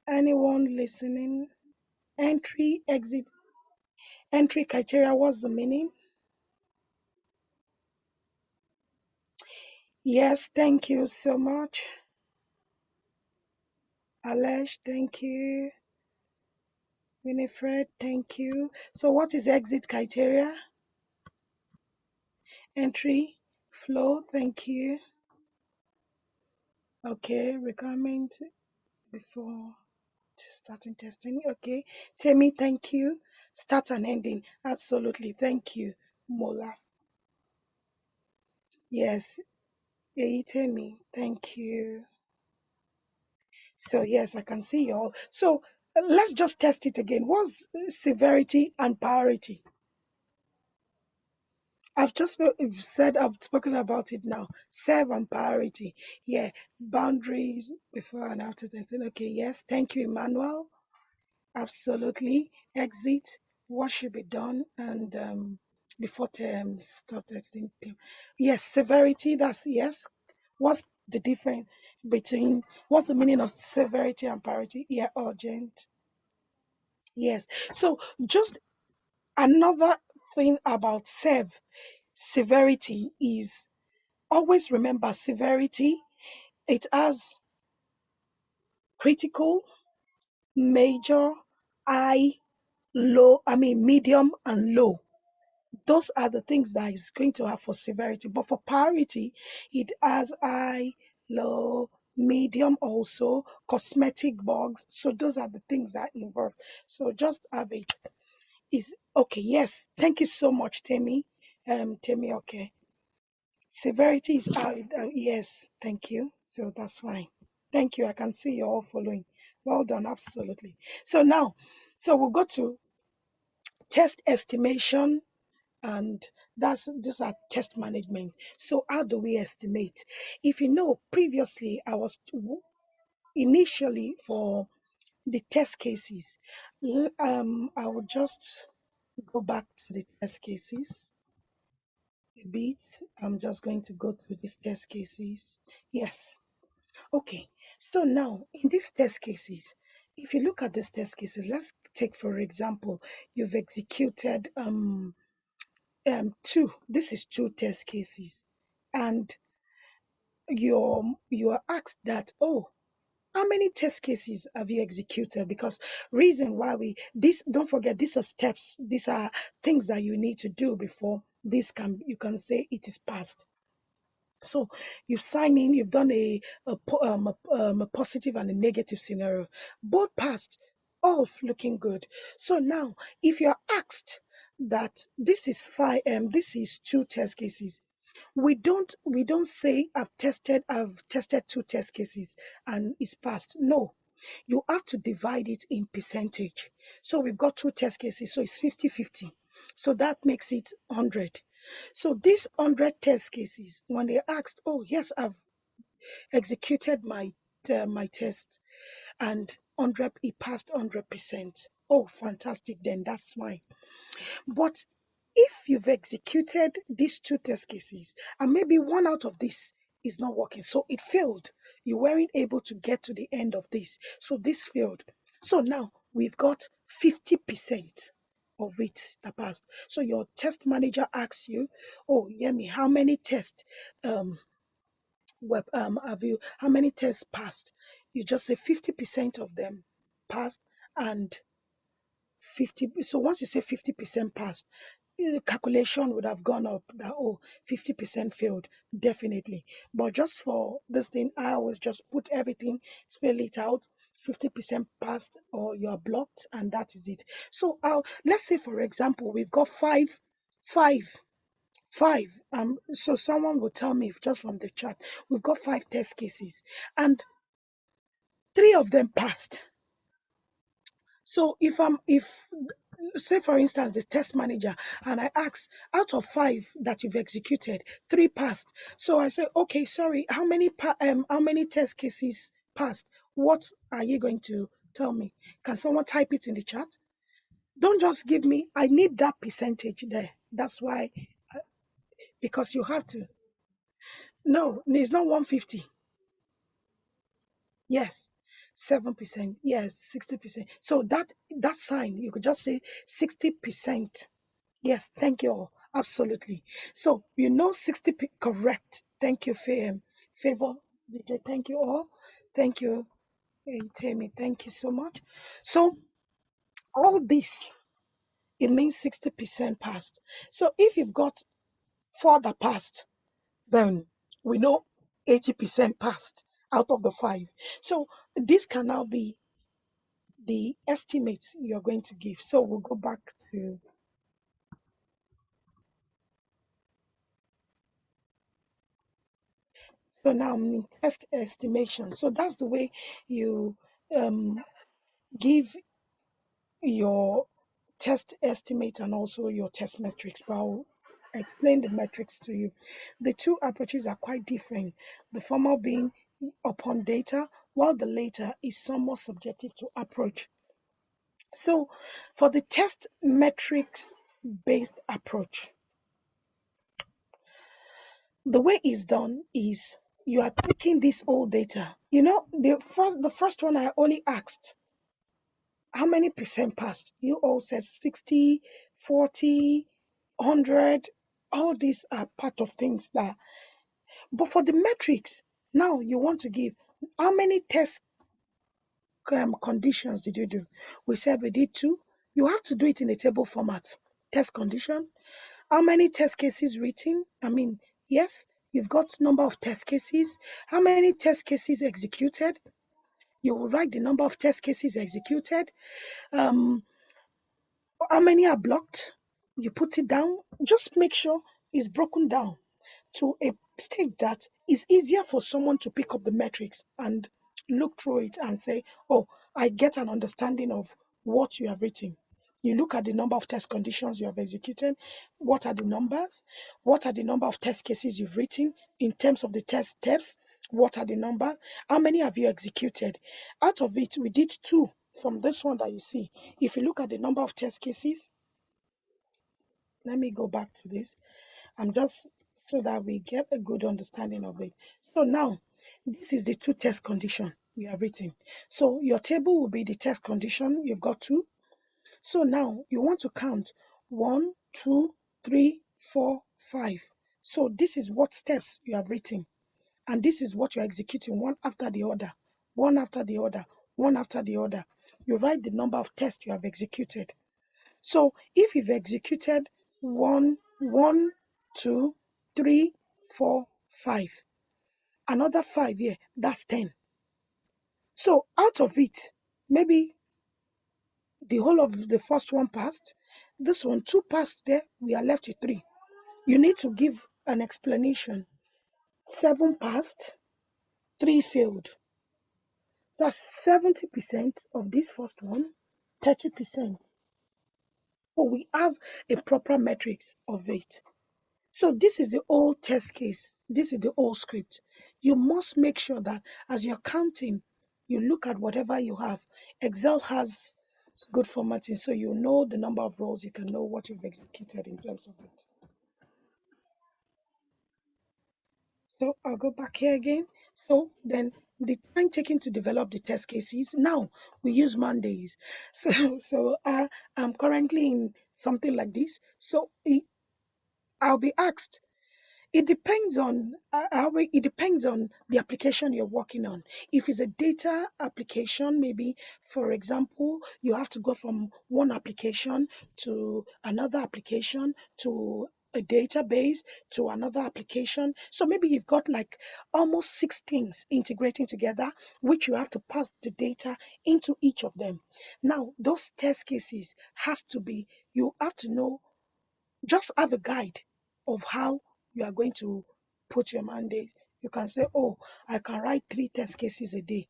Anyone listening? Entry, exit, entry criteria, what's the meaning? Yes, thank you so much. Alesh, thank you. Winifred, thank you. So what is exit criteria? Entry, flow, thank you. Okay, requirement before starting testing. Okay, Temi, thank you. Start and ending, absolutely, thank you. Mola, yes. Temi, thank you. So yes, I can see you all. So let's just test it again. What's severity and priority? I've spoken about it now. Serve and priority. Yeah, boundaries before and after testing. Okay, yes. Thank you, Emmanuel. Absolutely. Exit. What should be done and before stop testing. Yes, severity. That's yes. What's the difference between what's the meaning of severity and priority? Yeah, urgent. Yes. So just another thing about severity is always remember severity. It has critical, major, high, low. I mean medium and low. Those are the things that is going to have for severity. But for priority, it has high, low, medium also, cosmetic bugs. So those are the things that involved. So just have it. Is okay, yes. Thank you so much, Temi. Temi, okay. Severity is yes, thank you. So that's fine. Thank you. I can see you're all following. Well done, absolutely. So now, so we'll go to test estimation, and that's these are test management. So how do we estimate? If you know, previously I was initially for the test cases. I will just go back to the test cases a bit. I'm just going to go through these test cases. Yes. Okay. So now in these test cases, if you look at these test cases, let's take for example, you've executed two. This is two test cases, and you are asked that, oh, how many test cases have you executed? Because reason why we this don't forget these are steps. These are things that you need to do before this can you can say it is passed. So you've signed in, you've done a positive and a negative scenario, both passed, all looking good. So now, if you're asked that this is this is two test cases, we don't say I've tested two test cases and it's passed. No, you have to divide it in percentage. So we've got two test cases, so it's 50-50. So that makes it 100. So these 100 test cases, when they asked, oh yes, I've executed my test and 100, it passed 100%. Oh, fantastic! Then that's fine. But if you've executed these two test cases and maybe one out of this is not working, so it failed, You weren't able to get to the end of this. So this failed. So now we've got 50% of it that passed. So your test manager asks you, oh, Yemi, how many tests um, have you, how many tests passed? You just say 50% of them passed and 50. So once you say 50% passed, the calculation would have gone up that, oh, 50% failed, definitely. But just for this thing, I always just put everything, spell it out. 50% passed or you're blocked, and that is it. So let's say, for example, we've got five, five. So someone will tell me just from the chat, we've got five test cases, and three of them passed. So if say for instance the test manager and I ask, out of five that you've executed, three passed. So I say, okay, sorry, how many test cases passed? What are you going to tell me? Can someone type it in the chat? Don't just give me. I need that percentage there. That's why, because you have to. No, it's not 150. Yes. 7%. Yes, 60%. So that sign, you could just say 60%. Yes, thank you all. Absolutely. So 60 correct. Thank you, Favor. DJ, thank you all. Thank you, Tammy. Thank you so much. So all this, it means 60% passed. So if you've got four that passed, then we know 80% passed out of the five. So this can now be the estimates you're going to give. So we'll go back to, so now I'm in test estimation. So that's the way you um, give your test estimate and also your test metrics. But I'll explain the metrics to you. The two approaches are quite different. The former being upon data, while the later is somewhat subjective to approach. So for the test metrics based approach, the way it's done is you are taking this old data. The first one I only asked how many percent passed. You all said 60, 40, 100. All these are part of things that. But for the metrics, now you want to give how many test conditions did you do? We said we did two. You have to do it in a table format. Test condition. How many test cases written? I mean, yes, you've got number of test cases. How many test cases executed? You will write the number of test cases executed. Um, how many are blocked? You put it down. Just make sure it's broken down to a stage that is easier for someone to pick up the metrics and look through it and say, oh, I get an understanding of what you have written. You look at the number of test conditions you have executed. What are the numbers? What are the number of test cases you've written in terms of the test steps? What are the number? How many have you executed? Out of it, we did two from this one that you see. If you look at the number of test cases, let me go back to this. I'm just so that we get a good understanding of it. So now, this is the two test condition we have written. So your table will be the test condition. You've got two. So now you want to count one, two, three, four, five. So this is what steps you have written. And this is what you're executing one after the other, one after the other, one after the other. You write the number of tests you have executed. So if you've executed one, two, three, four, five, another five here, that's 10. So out of it, maybe the whole of the first one passed, this one, two passed there, we are left with three. You need to give an explanation. Seven passed, three failed. That's 70% of this first one, 30%. So we have a proper metrics of it. So this is the old test case. This is the old script. You must make sure that as you're counting, you look at whatever you have. Excel has good formatting, so you know the number of rows, you can know what you've executed in terms of it. So I'll go back here again. So then the time taken to develop the test cases, now we use Mondays. So I'm currently in something like this. So I'll be asked, it depends on the application you're working on. If it's a data application, maybe for example, you have to go from one application to another application to a database to another application. So maybe you've got like almost six things integrating together, which you have to pass the data into each of them. Now, those test cases has to be, you have to know, just have a guide of how you are going to put your mandate. You can say, oh, I can write three test cases a day.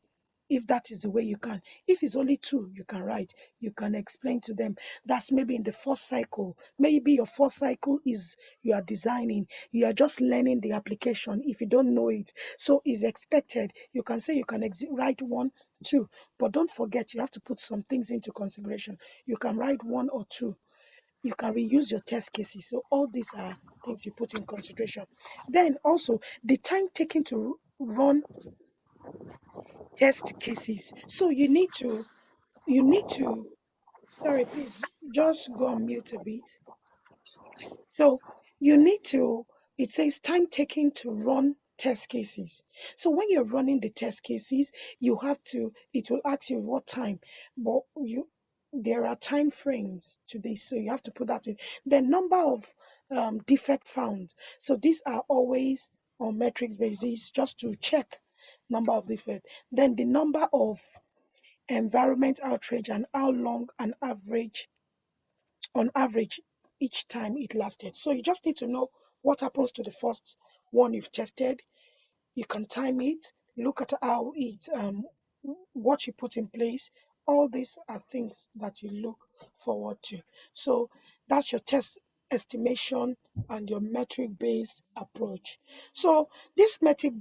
If that is the way you can. If it's only two you can write, you can explain to them. That's maybe in the first cycle. Maybe your first cycle is you are designing, you are just learning the application if you don't know it. So it's expected. You can say you can write one, two, but don't forget you have to put some things into consideration. You can write one or two, you can reuse your test cases. So all these are things you put in consideration. Then also the time taken to run test cases. So you need to sorry, please just go on mute a bit. So you need to, it says time taken to run test cases. So when you're running the test cases, you have to, it will ask you what time, but there are time frames to this, so you have to put that in. The number of defect found. So these are always on metrics basis, just to check number of defect. Then the number of environment outrage and how long an average on average each time it lasted. So you just need to know what happens to the first one you've tested. You can time it, look at how it, what you put in place. All these are things that you look forward to. So that's your test estimation and your metric based approach. So this metric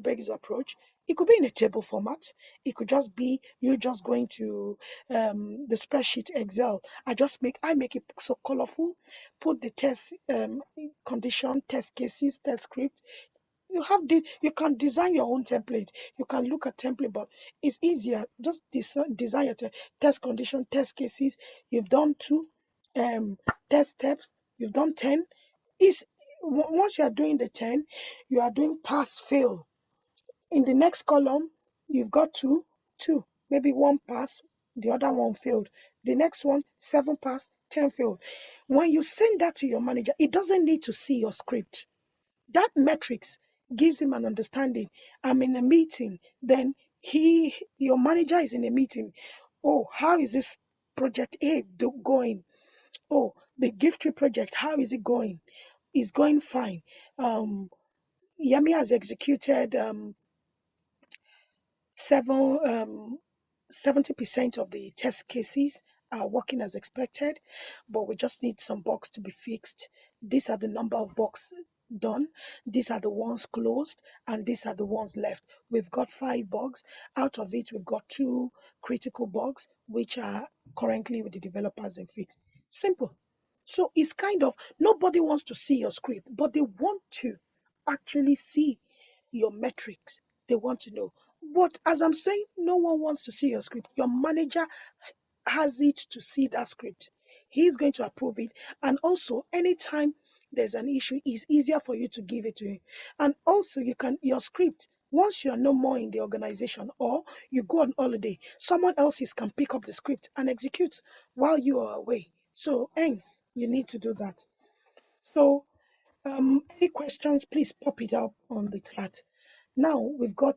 based approach, it could be in a table format. It could just be you just going to the spreadsheet Excel. I make it so colorful. Put the test condition, test cases, test script. You can design your own template. You can look at template, but it's easier. Just design your test condition, test cases. You've done two um test steps. You've done 10. Is once you are doing the 10, you are doing pass fail. In the next column, you've got two, maybe one pass, the other one failed. The next one, seven pass, 10 failed. When you send that to your manager, it doesn't need to see your script. That metrics gives him an understanding. I'm in a meeting, then your manager is in a meeting. Oh, how is this project A going? Oh, the gift tree project, how is it going? It's going fine. um Yami has executed seven 70% of the test cases are working as expected, but we just need some bugs to be fixed. These are the number of bugs done. These are the ones closed, and these are the ones left. We've got five bugs. Out of it, we've got two critical bugs, which are currently with the developers and fixed. Simple. So it's kind of, nobody wants to see your script, but they want to actually see your metrics. They want to know. But as I'm saying, no one wants to see your script. Your manager has it to see that script. He's going to approve it. And also, anytime there's an issue, it's easier for you to give it to him. And also, your script, once you're no more in the organization or you go on holiday, someone else's can pick up the script and execute while you are away. So, hence, you need to do that. So, any questions, please pop it up on the chat. Now we've got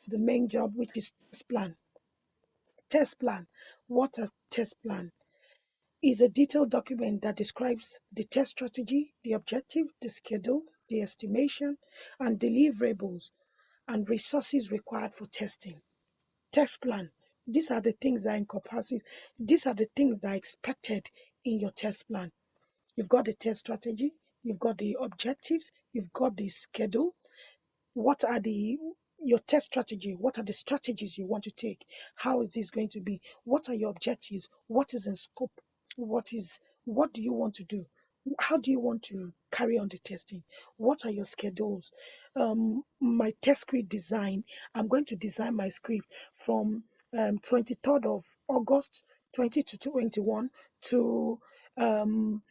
the main job, which is test plan. Test plan. What a test plan is a detailed document that describes the test strategy, the objective, the schedule, the estimation, and deliverables and resources required for testing. Test plan. These are the things that encompasses. These are the things that are expected in your test plan. You've got the test strategy, you've got the objectives, you've got the schedule. What are your test strategy? What are the strategies you want to take? How is this going to be? What are your objectives? What is in scope? What do you want to do? How do you want to carry on the testing? What are your schedules? My test script design, I'm going to design my script from 23rd of August 20 to 21 to um,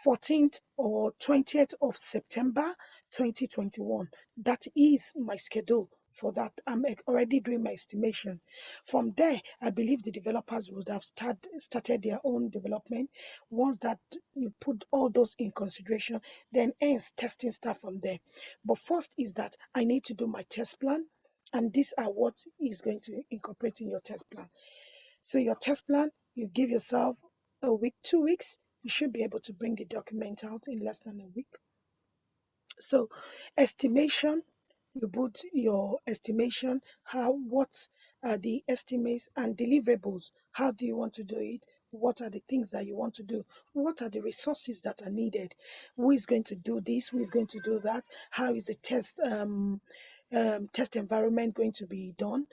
14th or 20th of September 2021. That is my schedule for that. I'm already doing my estimation. From there, I believe the developers would have started their own development. Once that you put all those in consideration, then ends testing start from there. But first is that I need to do my test plan, and these are what is going to incorporate in your test plan. So your test plan, you give yourself a week, 2 weeks. You should be able to bring the document out in less than a week. So estimation, you put your estimation, what are the estimates and deliverables? How do you want to do it? What are the things that you want to do? What are the resources that are needed? Who is going to do this? Who is going to do that? How is the test environment going to be done?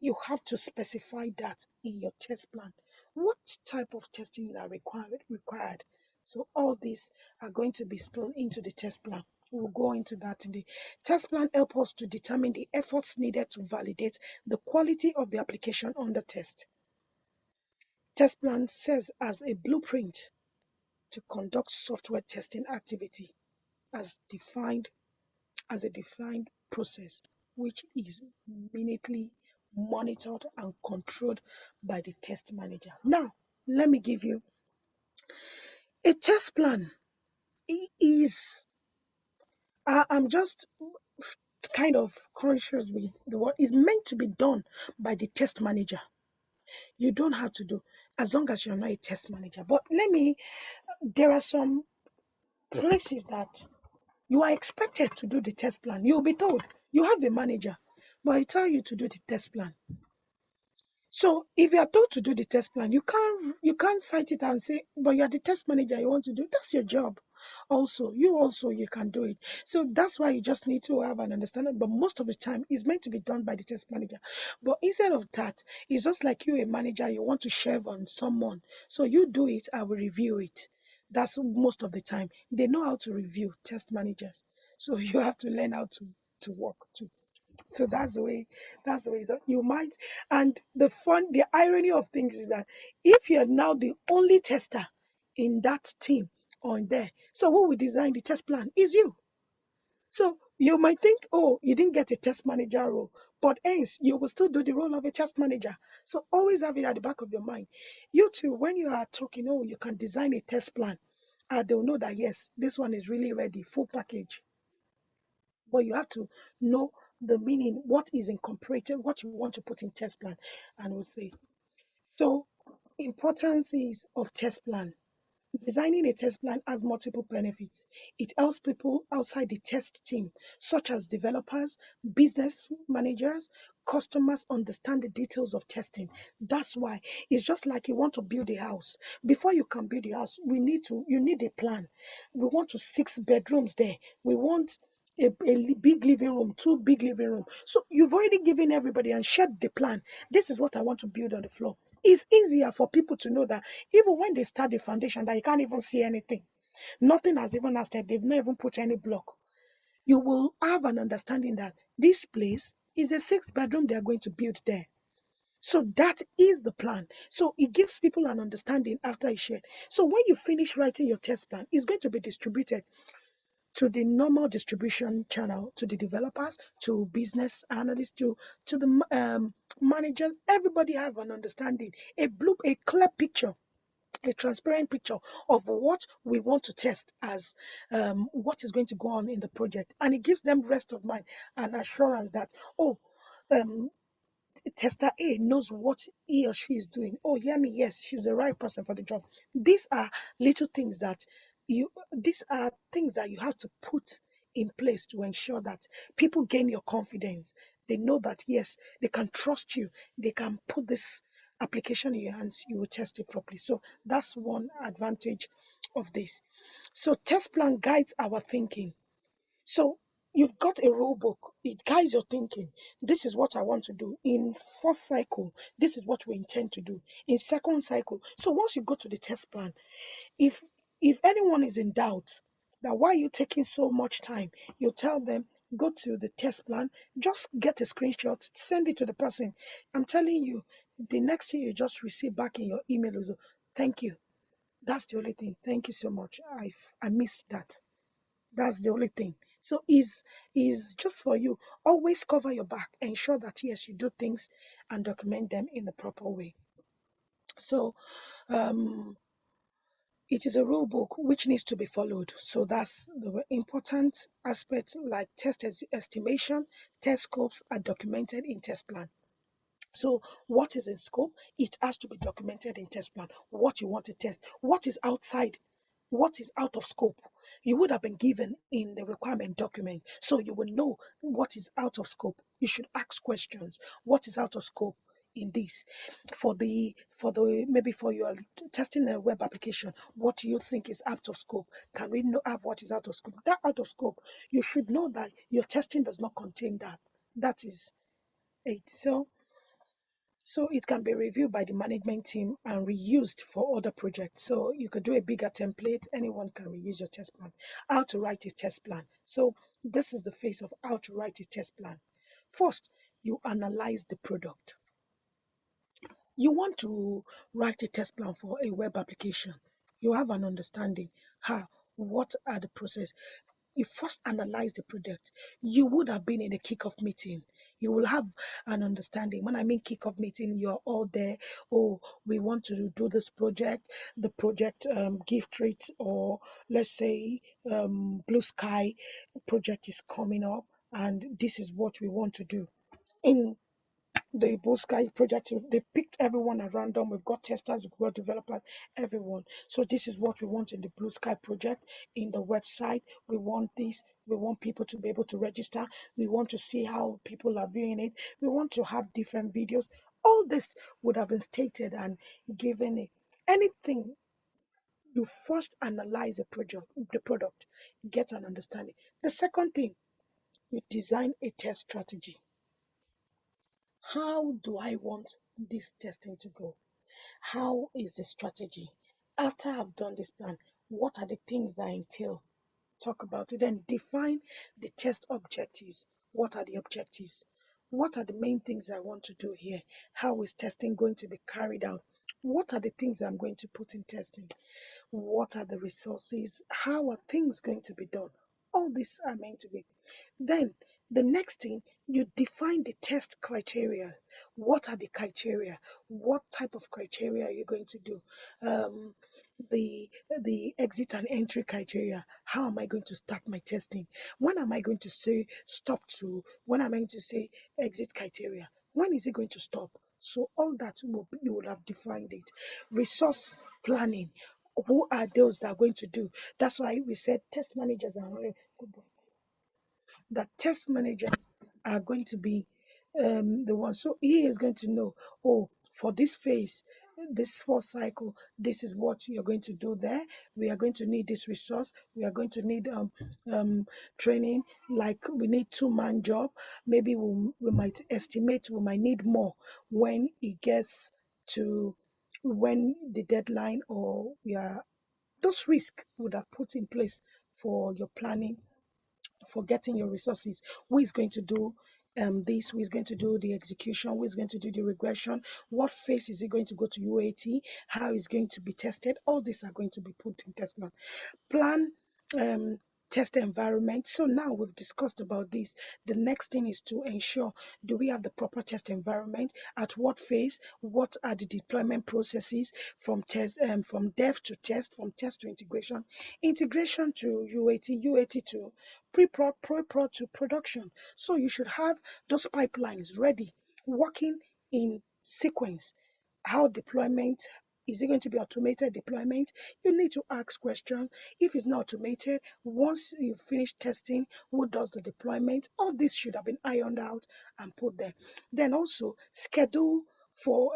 You have to specify that in your test plan. What type of testing are required? So all these are going to be spilled into the test plan. We'll go into that in the test plan. Help us to determine the efforts needed to validate the quality of the application under test. Test plan serves as a blueprint to conduct software testing activity as defined as a defined process, which is minutely monitored and controlled by the test manager. Now, let me give you a test plan. Is I'm just kind of conscious with the what is meant to be done by the test manager. You don't have to do as long as you're not a test manager. But there are some places that you are expected to do the test plan. You'll be told you have a manager, but I tell you to do the test plan. So if you are told to do the test plan, you can't fight it and say, but you are the test manager, you want to do that's your job. Also you can do it. So that's why you just need to have an understanding. But most of the time it's meant to be done by the test manager. But instead of that, it's just like you a manager, you want to shove on someone. So you do it, I will review it. That's most of the time. They know how to review test managers. So you have to learn how to work too. So that's the way you might. And the irony of things is that if you're now the only tester in that team on there, so who will design the test plan is you. So you might think, oh, you didn't get a test manager role, but hence you will still do the role of a test manager. So always have it at the back of your mind. You too, when you are talking, oh, you can design a test plan. They'll know that yes, this one is really ready, full package. But you have to know the meaning, what is incorporated, what you want to put in test plan, and we'll see. So, importance is of test plan. Designing a test plan has multiple benefits. It helps people outside the test team, such as developers, business managers, customers understand the details of testing. That's why it's just like you want to build a house. Before you can build a house, you need a plan. We want to 6 bedrooms there. We want a big living room, 2 big living room. So you've already given everybody and shared the plan. This is what I want to build on the floor. It's easier for people to know that even when they start the foundation, that you can't even see anything. Nothing has even started. They've not even put any block. You will have an understanding that this place is a 6 bedroom they are going to build there. So that is the plan. So it gives people an understanding after it's shared. So when you finish writing your test plan, it's going to be distributed to the normal distribution channel, to the developers, to business analysts, to the managers. Everybody have an understanding, a clear picture, a transparent picture of what we want to test as what is going to go on in the project, and it gives them rest of mind and assurance that um, tester A knows what he or she is doing. Oh, hear me, yes, she's the right person for the job. These are little things that you have to put in place to ensure that people gain your confidence. They know that yes, they can trust you. They can put this application in your hands. You will test it properly. So that's one advantage of this. So test plan guides our thinking. So you've got a rule book. It guides your thinking. This is what I want to do. In first cycle, this is what we intend to do. In second cycle. So once you go to the test plan, if If anyone is in doubt that why you taking so much time, you tell them, go to the test plan, just get a screenshot, send it to the person. I'm telling you, the next thing you just receive back in your email is, thank you. That's the only thing. Thank you so much. I missed that. That's the only thing. So is just for you. Always cover your back. Ensure that yes, you do things and document them in the proper way. So um it is a rule book which needs to be followed. So that's the important aspect, like estimation, test scopes are documented in test plan. So what is in scope? It has to be documented in test plan. What you want to test, what is outside, what is out of scope. You would have been given in the requirement document, so you will know what is out of scope. You should ask questions. What is out of scope in this? For the maybe for your testing a web application, what do you think is out of scope? Can we know have what is out of scope? That out of scope, you should know that your testing does not contain that. That is it. So it can be reviewed by the management team and reused for other projects. So you could do a bigger template. Anyone can reuse your test plan. How to write a test plan. So this is the phase of how to write a test plan. First, you analyze the product. You want to write a test plan for a web application. You have an understanding. How? What are the process? You first analyze the product. You would have been in a kickoff meeting. You will have an understanding. When I mean kickoff meeting, you're all there. Oh, we want to do this project. The project gift rate, or let's say Blue Sky project is coming up, and this is what we want to do. In the Blue Sky project, they've picked everyone at random. We've got testers, we've got developers, everyone. So this is what we want in the Blue Sky project. In the website, we want this. We want people to be able to register. We want to see how people are viewing it. We want to have different videos. All this would have been stated and given it. Anything, you first analyze the product, get an understanding. The second thing, you design a test strategy. How do I want this testing to go? How is the strategy? After I've done this plan, what are the things that entail? Talk about it. Then define the test objectives. What are the objectives? What are the main things I want to do here? How is testing going to be carried out? What are the things I'm going to put in testing? What are the resources? How are things going to be done? All these are meant to be. Then the next thing, you define the test criteria. What are the criteria? What type of criteria are you going to do? Um, the exit and entry criteria. How am I going to start my testing? When am I going to say stop to? When am I going to say exit criteria? When is it going to stop? So all that you will have defined it. Resource planning. Who are those that are going to do? That's why we said test managers are that test managers are going to be the ones. So he is going to know, oh, for this phase, this first cycle, this is what you're going to do there. We are going to need this resource. We are going to need um, training. Like we need two-man job. Maybe we might estimate we might need more when it gets to when the deadline, or we are those risks would have put in place for your planning, for getting your resources. Who is going to do this? Who is going to do the execution? Who is going to do the regression? What phase is it going to go to UAT? How is going to be tested? All these are going to be put in test plan. Um, Test environment. So now we've discussed about this. The next thing is to ensure, do we have the proper test environment? At what phase? What are the deployment processes from from dev to test, from test to integration, integration to UAT, UAT to pre-prod, pre-prod to production. So you should have those pipelines ready, working in sequence. How deployment, is it going to be automated deployment? You need to ask questions. If it's not automated, once you finish testing, who does the deployment? All this should have been ironed out and put there. Then also schedule for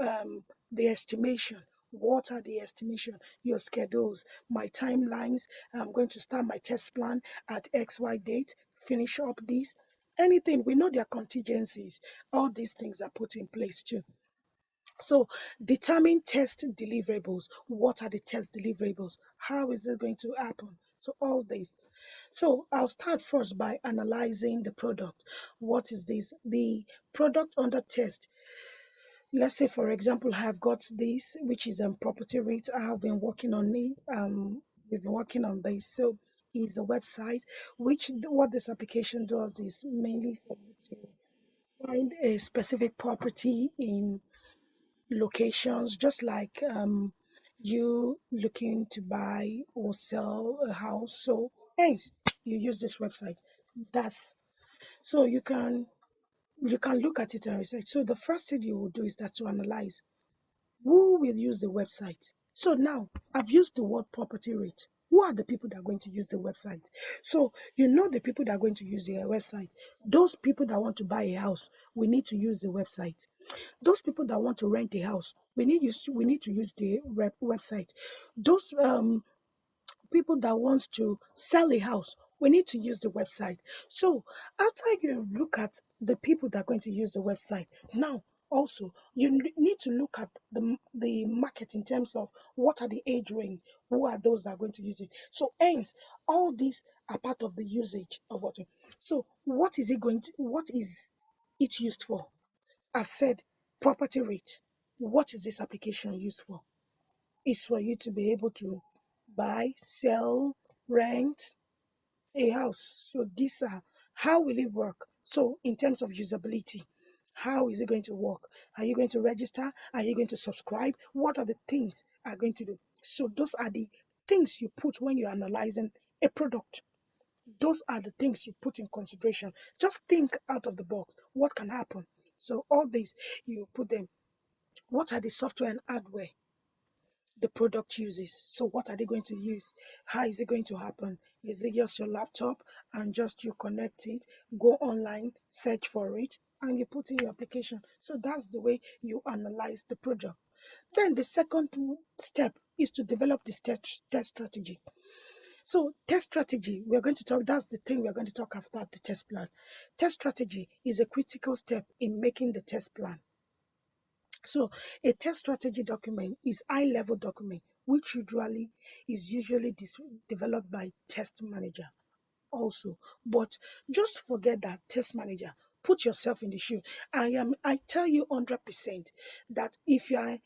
the estimation. What are the estimation? Your schedules, my timelines. I'm going to start my test plan at XY date, finish up this. Anything, we know their contingencies. All these things are put in place too. So determine test deliverables. What are the test deliverables? How is it going to happen? So all this. So I'll start first by analyzing the product. What is this? The product under test. Let's say, for example, I've got this, which is property rates. I have been working on it. We've been working on this. So is a website, which what this application does is mainly for you to find a specific property in locations, just like you looking to buy or sell a house. So hence you use this website. That's so you can look at it and research. So the first thing you will do is that to analyze who will use the website. So now I've used the word property rate. Who are the people that are going to use the website? So you know the people that are going to use the website. Those people that want to buy a house, we need to use the website. Those people that want to rent a house, we need to use the website. Those people that want to sell a house, we need to use the website. So after you look at the people that are going to use the website, now also you need to look at the market in terms of what are the age range, who are those that are going to use it. So hence all these are part of the usage of what. So what is it used for? I've said property rate. What is this application used for? It's for you to be able to buy, sell, rent a house. So these are how will it work? So in terms of usability, how is it going to work? Are you going to register? Are you going to subscribe? What are the things are going to do? So those are the things you put when you're analyzing a product. Those are the things you put in consideration. Just think out of the box. What can happen? So all these you put them. What are the software and hardware the product uses? So what are they going to use? How is it going to happen? Is it just your laptop and just you connect it, go online, search for it, and you put in your application? So that's the way you analyze the product. Then the second step is to develop this test strategy. So test strategy, we're going to talk, that's the thing we're going to talk after the test plan. Test strategy is a critical step in making the test plan. So a test strategy document is high level document which usually developed by test manager also. But just forget that test manager. Put yourself in the shoe. I tell you 100% that if you're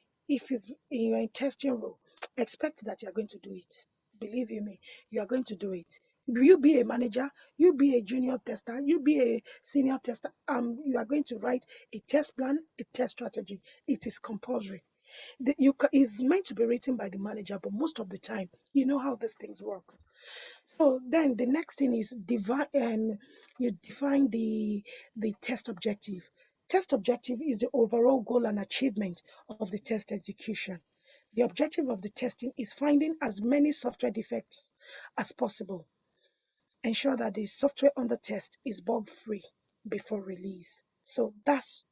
in testing role, expect that you're going to do it. Believe you me, you are going to do it. You be a manager, you be a junior tester, you be a senior tester. You are going to write a test plan, a test strategy. It is compulsory. It's meant to be written by the manager, but most of the time, you know how these things work. So then the next thing is you define the test objective. Test objective is the overall goal and achievement of the test execution. The objective of the testing is finding as many software defects as possible. Ensure that the software under test is bug free before release. So that's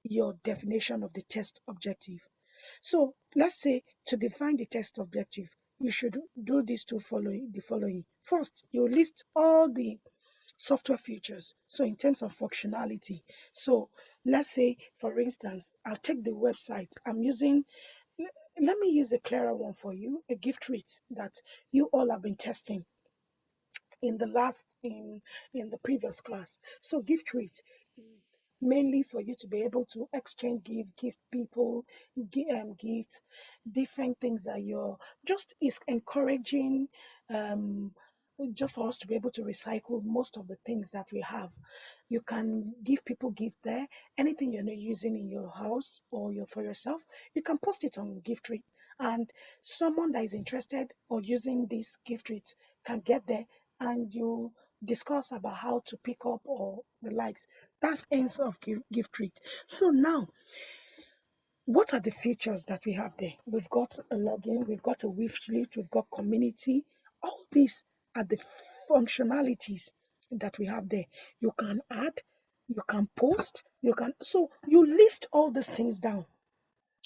your definition of the test objective. So let's say to define the test objective, you should do these the following. First, you list all the software features. So in terms of functionality, so let's say for instance, I'll take the website. Let me use a clearer one for you, a gift rate that you all have been testing in the last in the previous class. So gift rate is mainly for you to be able to exchange give people gifts, different things that you're just is encouraging um just for us to be able to recycle most of the things that we have. You can give people gift there. Anything you're not using in your house or for yourself, you can post it on gift rate, and someone that is interested or using this gift rate can get there, and you discuss about how to pick up or the likes. That's ends of gift rate. So now, what are the features that we have there? We've got a login, we've got a wish list, we've got community. All these are the functionalities that we have there. You can add, you can post, so you list all these things down.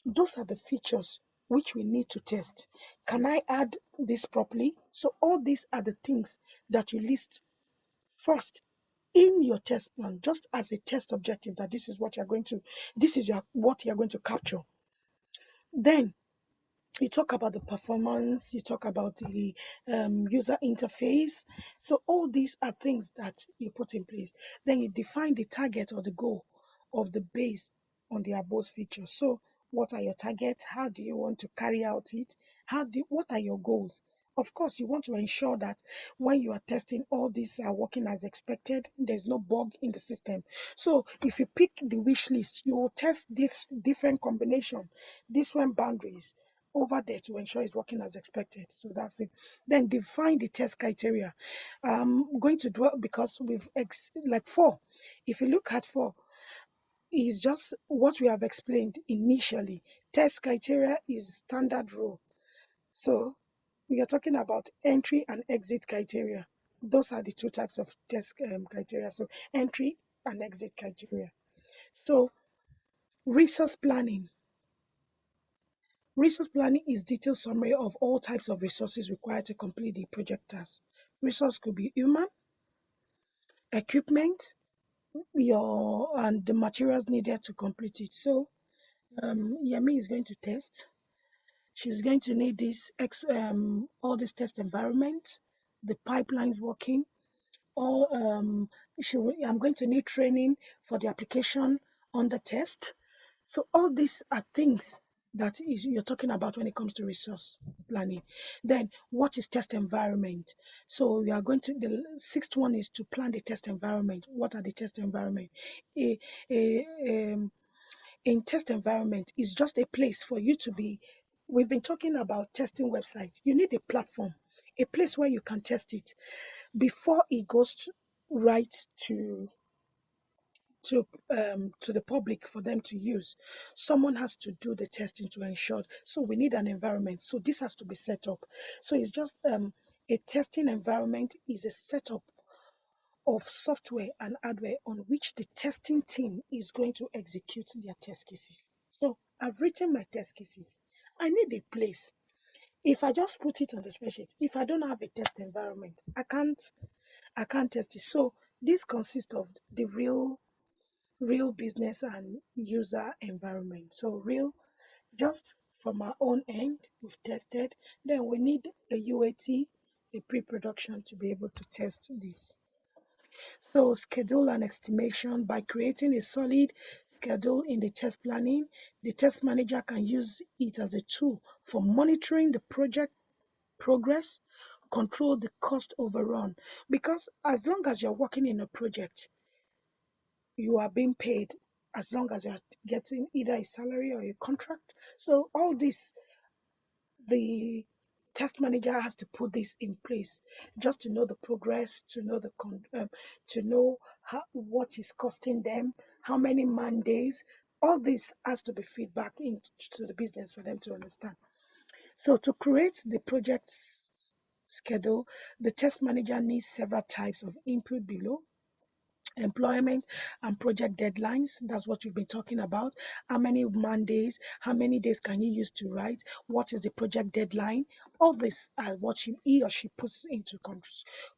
Those are the features which we need to test. Can I add this properly? So all these are the things that you list first in your test plan, just as a test objective, that this is what you're going to, this is what you're going to capture. Then you talk about the performance, you talk about the user interface. So all these are things that you put in place. Then you define the target or the goal of the base on the above features. So what are your targets? How do you want to carry out it? What are your goals? Of course, you want to ensure that when you are testing, all these are working as expected. There's no bug in the system. So if you pick the wish list, you will test different combination, different boundaries over there to ensure it's working as expected. So that's it. Then define the test criteria. I'm going to dwell because we've like four. If you look at four, is just what we have explained initially. Test criteria is standard rule. So we are talking about entry and exit criteria. Those are the two types of test criteria. So entry and exit criteria. So resource planning. Resource planning is detailed summary of all types of resources required to complete the project task. Resource could be human, equipment, and the materials needed to complete it. So Yemi is going to test. She's going to need all this test environment, the pipelines working, or I'm going to need training for the application on the test. So all these are things that you're talking about when it comes to resource planning. Then what is test environment? So we are going to, the sixth one is to plan the test environment. What are the test environment? A, a, in test environment is just a place for you to be. We've been talking about testing websites. You need a platform, a place where you can test it before it goes right to the public for them to use. Someone has to do the testing to ensure. So we need an environment. So this has to be set up. So it's just a testing environment is a setup of software and hardware on which the testing team is going to execute their test cases. So I've written my test cases. I need a place. If I just put it on the spreadsheet, if I don't have a test environment, I can't test it. So this consists of the real business and user environment. So real, just from our own end, we've tested. Then we need a UAT, a pre-production to be able to test this. So schedule and estimation. By creating a solid schedule in the test planning, the test manager can use it as a tool for monitoring the project progress, control the cost overrun. Because as long as you're working in a project, you are being paid as long as you're getting either a salary or a contract. So all this, the test manager has to put this in place just to know the progress, to know to know what is costing them, how many man days. All this has to be feedback into the business for them to understand. So to create the project schedule, the test manager needs several types of input below: employment and project deadlines. That's what you've been talking about. How many man days? How many days can you use to write? What is the project deadline? All this are what he or she puts into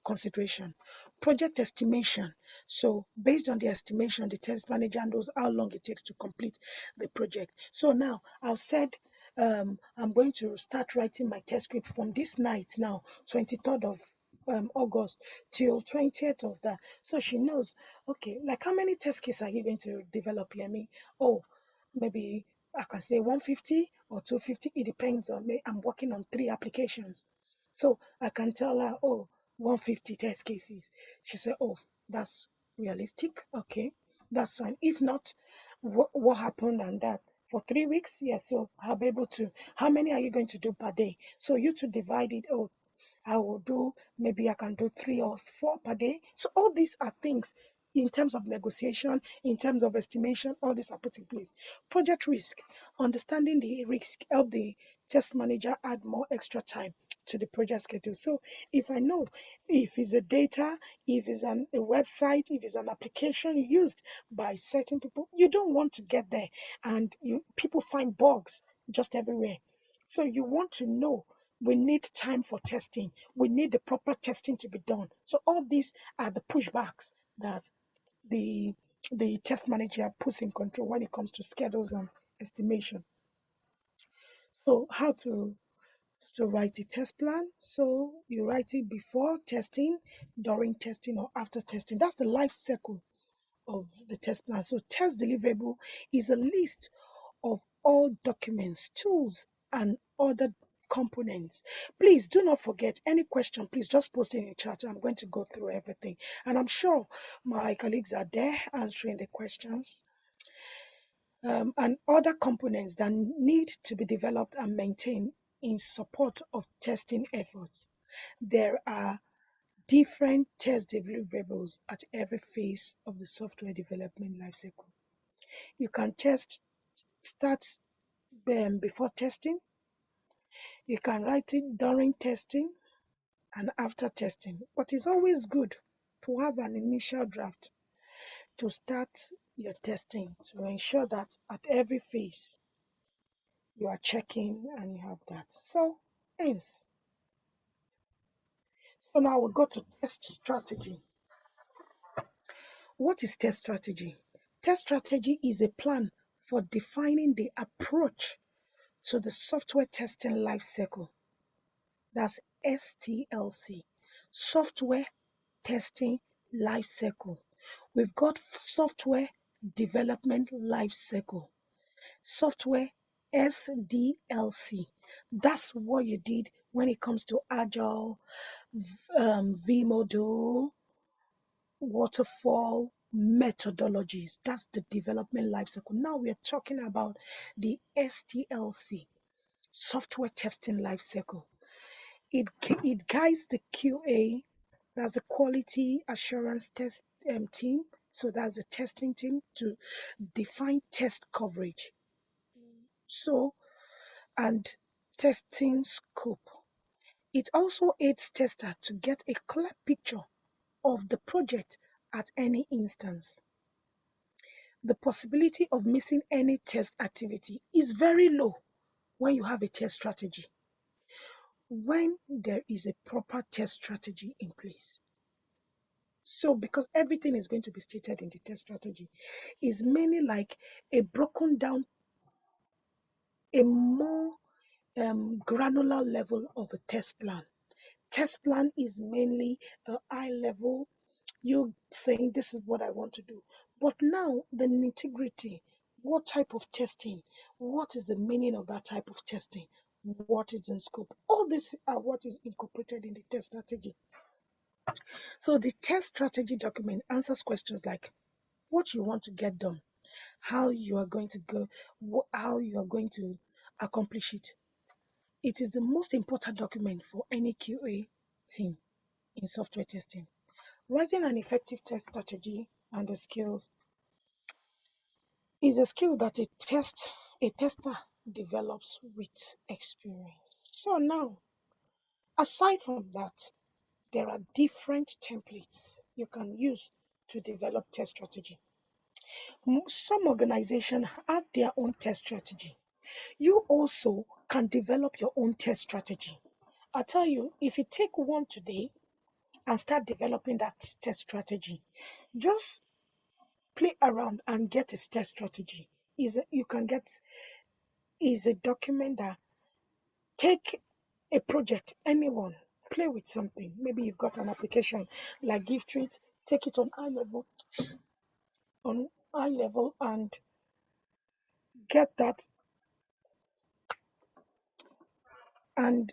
consideration. Project estimation. So based on the estimation, the test manager knows how long it takes to complete the project. So now I've said I'm going to start writing my test script from this night now, 23rd of August till 20th of that. So she knows, okay, like how many test cases are you going to develop, Yemi? Oh, maybe I can say 150 or 250. It depends on me. I'm working on 3 applications. So I can tell her, oh, 150 test cases. She said, oh, that's realistic. Okay, that's fine. If not, what happened and that? For 3 weeks, yes. So I'll be able to. How many are you going to do per day? So you to divide it. Oh, I will do, maybe I can do 3 or 4 per day. So all these are things in terms of negotiation, in terms of estimation, all these are put in place. Project risk, understanding the risk, help the test manager add more extra time to the project schedule. So if I know if it's a data, if it's a website, if it's an application used by certain people, you don't want to get there and people find bugs just everywhere. So you want to know, we need time for testing. We need the proper testing to be done. So all these are the pushbacks that the the test manager puts in control when it comes to schedules and estimation. So how to write the test plan? So you write it before testing, during testing, or after testing. That's the life cycle of the test plan. So test deliverable is a list of all documents, tools, and other components. Please do not forget any question. Please just post it in the chat. I'm going to go through everything, and I'm sure my colleagues are there answering the questions, and other components that need to be developed and maintained in support of testing efforts. There are different test deliverables at every phase of the software development lifecycle. You can test start before testing, you can write it during testing and after testing. But it's always good to have an initial draft to start your testing to ensure that at every phase you are checking and you have that. So, hence, so now we go to test strategy. What is test strategy? Test strategy is a plan for defining the approach to the software testing lifecycle. That's STLC, software testing lifecycle. We've got software development lifecycle, software SDLC. That's what you did when it comes to Agile, vModule, waterfall methodologies. That's the development lifecycle. Now we are talking about the STLC, software testing lifecycle. It guides the QA, that's the quality assurance test team. So that's the testing team to define test coverage. So and testing scope. It also aids tester to get a clear picture of the project at any instance. The possibility of missing any test activity is very low when you have a test strategy, when there is a proper test strategy in place. So, because everything is going to be stated in the test strategy, is mainly like a broken down, a more granular level of a test plan. Test plan is mainly a high level, you saying this is what I want to do. But now the nitty-gritty, what type of testing, what is the meaning of that type of testing, what is in scope, all this are what is incorporated in the test strategy. So the test strategy document answers questions like what you want to get done, how you are going to go, how you are going to accomplish it. It is the most important document for any QA team in software testing. Writing an effective test strategy and the skills is a skill that a tester develops with experience. So now, aside from that, there are different templates you can use to develop test strategy. Some organizations have their own test strategy. You also can develop your own test strategy. I tell you, if you take one today and start developing that test strategy, just play around and get a test strategy. You can get is a document that take a project, anyone, play with something. Maybe you've got an application like GiveTreat, take it on high level and get that and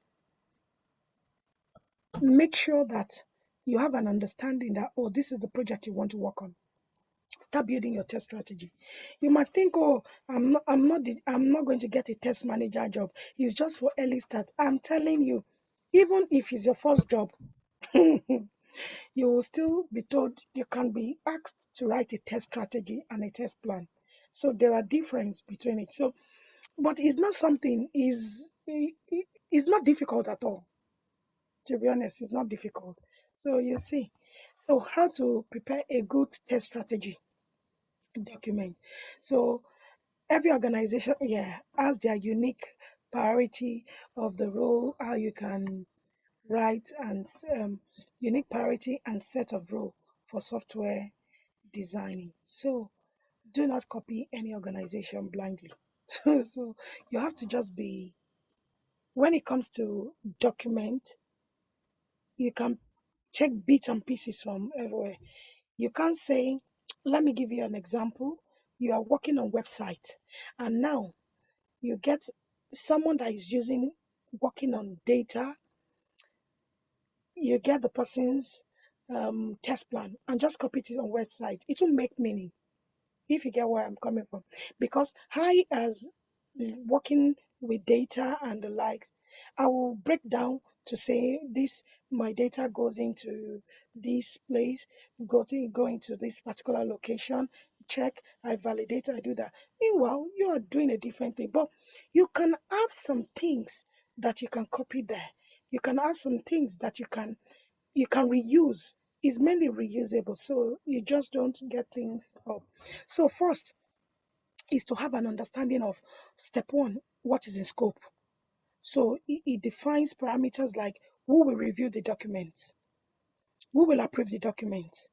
make sure that you have an understanding that, oh, this is the project you want to work on. Start building your test strategy. You might think, oh, I'm not going to get a test manager job. It's just for early start. I'm telling you, even if it's your first job, you will still be told you can be asked to write a test strategy and a test plan. So there are difference between it. So, but it's not something is not difficult at all. To be honest, it's not difficult. So you see, so how to prepare a good test strategy document. So every organization, yeah, has their unique priority of the role, how you can write and unique priority and set of role for software designing. So do not copy any organization blindly. So you have to just be, when it comes to document, you can take bits and pieces from everywhere. You can't say, let me give you an example. You are working on website and now you get someone that is using working on data, you get the person's test plan and just copy it on website. It will make meaning, if you get where I'm coming from. Because I, as working with data and the likes, I will break down to say this, my data goes into this place, go into this particular location, check, I validate, I do that. Meanwhile, you are doing a different thing. But you can have some things that you can copy there. You can have some things that you can reuse. It's mainly reusable, so you just don't get things up. So first is to have an understanding of step one, what is in scope. So it defines parameters like who will review the documents, who will approve the documents.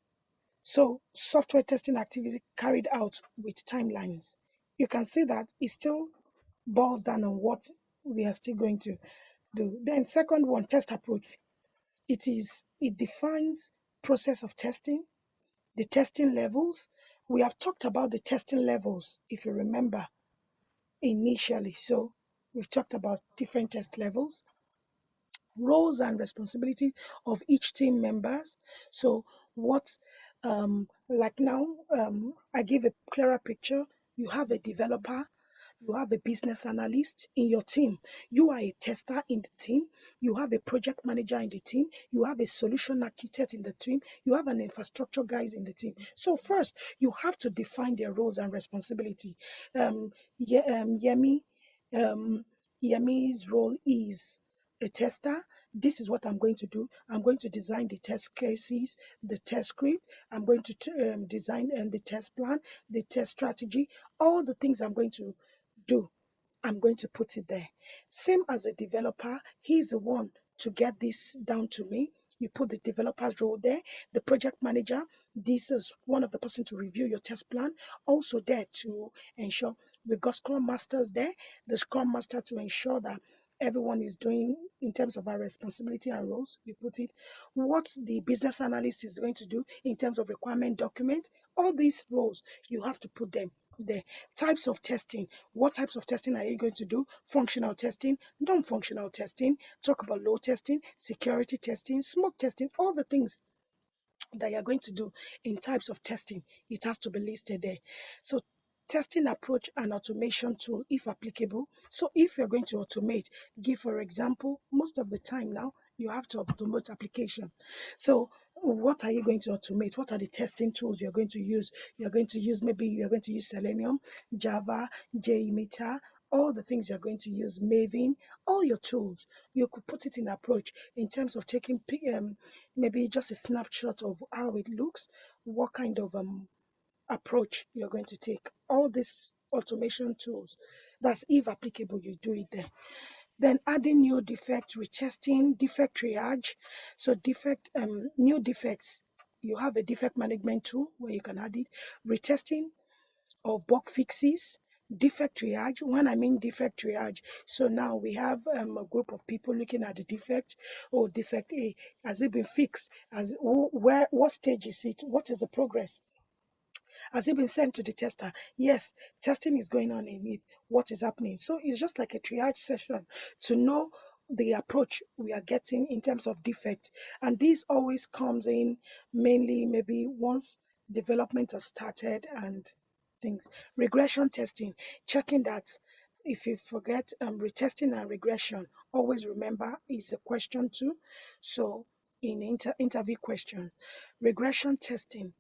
So software testing activity carried out with timelines. You can see that it still boils down on what we are still going to do. Then second one, test approach. It defines process of testing, the testing levels. We have talked about the testing levels, if you remember, initially. So we've talked about different test levels, roles and responsibilities of each team members. So what, like now, I give a clearer picture. You have a developer, you have a business analyst in your team. You are a tester in the team. You have a project manager in the team. You have a solution architect in the team. You have an infrastructure guys in the team. So first, you have to define their roles and responsibility. Um, Yemi, um, Yemi's role is a tester. This is what I'm going to do. I'm going to design the test cases, the test script. I'm going to design the test plan, the test strategy, all the things I'm going to do. I'm going to put it there. Same as a developer, he's the one to get this down to me. You put the developer's role there. The project manager, this is one of the person to review your test plan. Also there to ensure we've got Scrum Masters there. The Scrum Master to ensure that everyone is doing in terms of our responsibility and roles. You put it. What the business analyst is going to do in terms of requirement document. All these roles, you have to put them there. Types of testing. What types of testing are you going to do? Functional testing, non-functional testing, talk about load testing, security testing, smoke testing, all the things that you're going to do in types of testing. It has to be listed there. So testing approach and automation tool if applicable. So if you're going to automate, give for example, most of the time now you have to automate application. So what are you going to automate? What are the testing tools you're going to use? You're going to use, maybe you're going to use Selenium, Java, JMeter, all the things you're going to use, Maven, all your tools. You could put it in approach in terms of taking maybe just a snapshot of how it looks, what kind of approach you're going to take. All these automation tools, that's if applicable, you do it there. Then adding new defect retesting, defect triage. So new defects, you have a defect management tool where you can add it. Retesting of bug fixes, defect triage. When I mean defect triage, so now we have a group of people looking at the defect. Oh, defect A, has it been fixed? Where, what stage is it? What is the progress? Has it been sent to the tester? Yes, testing is going on in it. What is happening? So it's just like a triage session to know the approach we are getting in terms of defect. And this always comes in mainly maybe once development has started and things. Regression testing, checking that if you forget retesting and regression, always remember is a question too. So in interview question, regression testing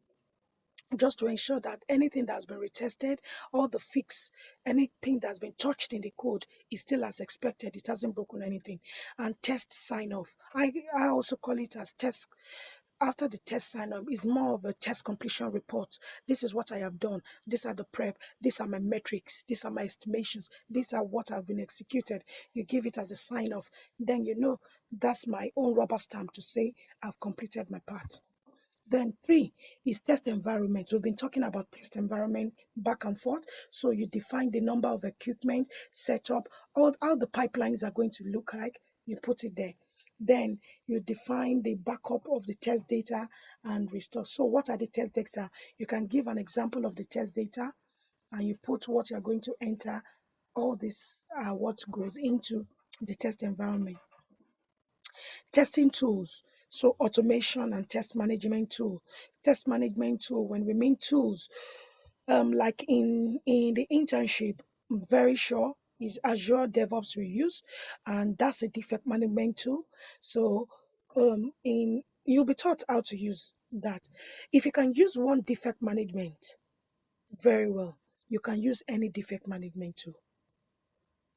just to ensure that anything that's been retested, all the fix, anything that's been touched in the code is still as expected. It hasn't broken anything. And test sign off. I also call it as test. After the test sign off is more of a test completion report. This is what I have done. These are the prep. These are my metrics. These are my estimations. These are what have been executed. You give it as a sign off. Then you know that's my own rubber stamp to say I've completed my part. Then three is test environment. We've been talking about test environment back and forth. So you define the number of equipment, setup, all how the pipelines are going to look like. You put it there. Then you define the backup of the test data and restore. So what are the test data? You can give an example of the test data and you put what you're going to enter. All this are what goes into the test environment. Testing tools, so automation and test management tool. Test management tool, when we mean tools, like in the internship, I'm very sure is Azure DevOps we use, and that's a defect management tool. So in you'll be taught how to use that. If you can use one defect management very well, you can use any defect management tool.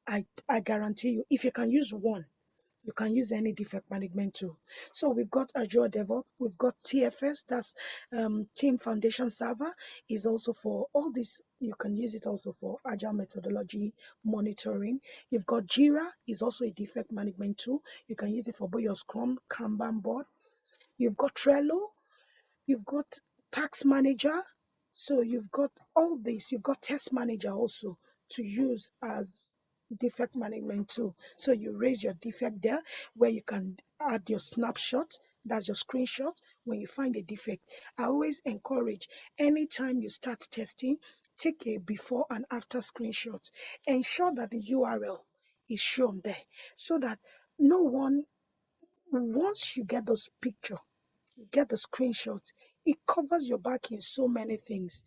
I guarantee you, if you can use one, you can use any defect management tool. So we've got Azure DevOps, we've got TFS, that's Team Foundation Server, is also for all this. You can use it also for agile methodology monitoring. You've got Jira, is also a defect management tool. You can use it for both your Scrum, Kanban board. You've got Trello, you've got tax manager, so you've got all this, you've got test manager also to use as defect management tool. So you raise your defect there where you can add your snapshot, that's your screenshot when you find a defect. I always encourage anytime you start testing, take a before and after screenshot. Ensure that the URL is shown there so that no one, once you get those picture, get the screenshot, it covers your back in so many things.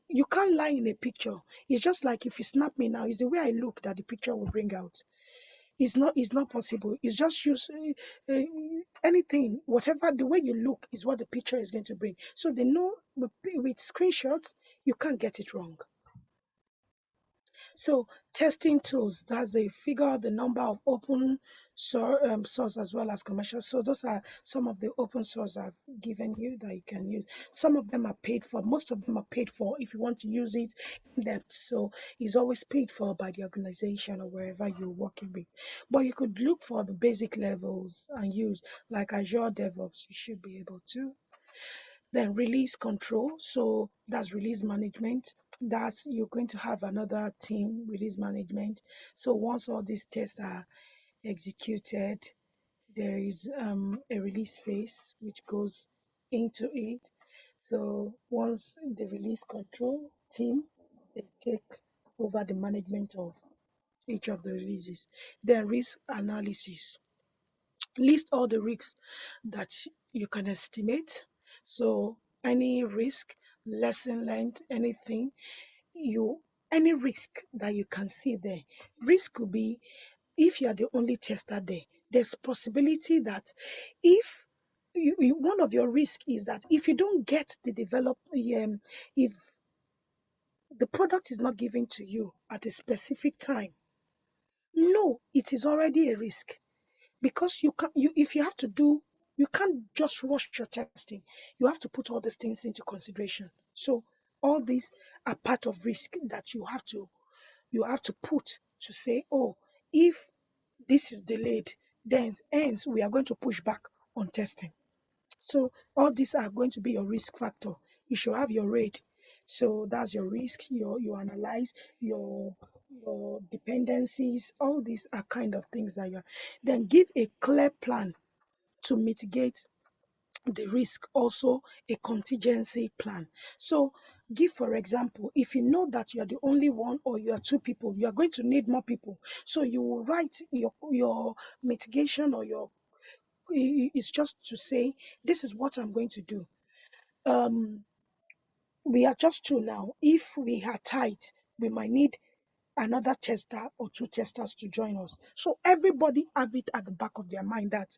You can't lie in a picture. It's just like if you snap me now, it's the way I look that the picture will bring out. It's not possible. It's just use anything, whatever the way you look is what the picture is going to bring. So they know with screenshots you can't get it wrong. So testing tools, that's a figure out the number of open source as well as commercial. So those are some of the open source I've given you that you can use. Some of them are paid for. Most of them are paid for if you want to use it in depth. So it's always paid for by the organization or wherever you're working with. But you could look for the basic levels and use like Azure DevOps. You should be able to. Then release control, so that's release management. That's you're going to have another team, release management. So once all these tests are executed, there is a release phase which goes into it. So once the release control team, they take over the management of each of the releases. Then risk analysis, list all the risks that you can estimate. So any risk, lesson learned, anything you any risk that you can see there. Risk could be if you are the only tester there. There's possibility that if one of your risk is that if you don't get the if the product is not given to you at a specific time, no, it is already a risk because if you have to do, you can't just rush your testing. You have to put all these things into consideration. So all these are part of risk that you have to put to say, oh, if this is delayed, then hence we are going to push back on testing. So all these are going to be your risk factor. You should have your rate. So that's your risk. You analyze your dependencies. All these are kind of things that you then give a clear plan to mitigate the risk. Also a contingency plan. So give for example, if you know that you are the only one or you are two people, you are going to need more people. So you will write your mitigation or your it's just to say this is what I'm going to do. Um, we are just two now. If we are tight, we might need another tester or two testers to join us. So everybody have it at the back of their mind that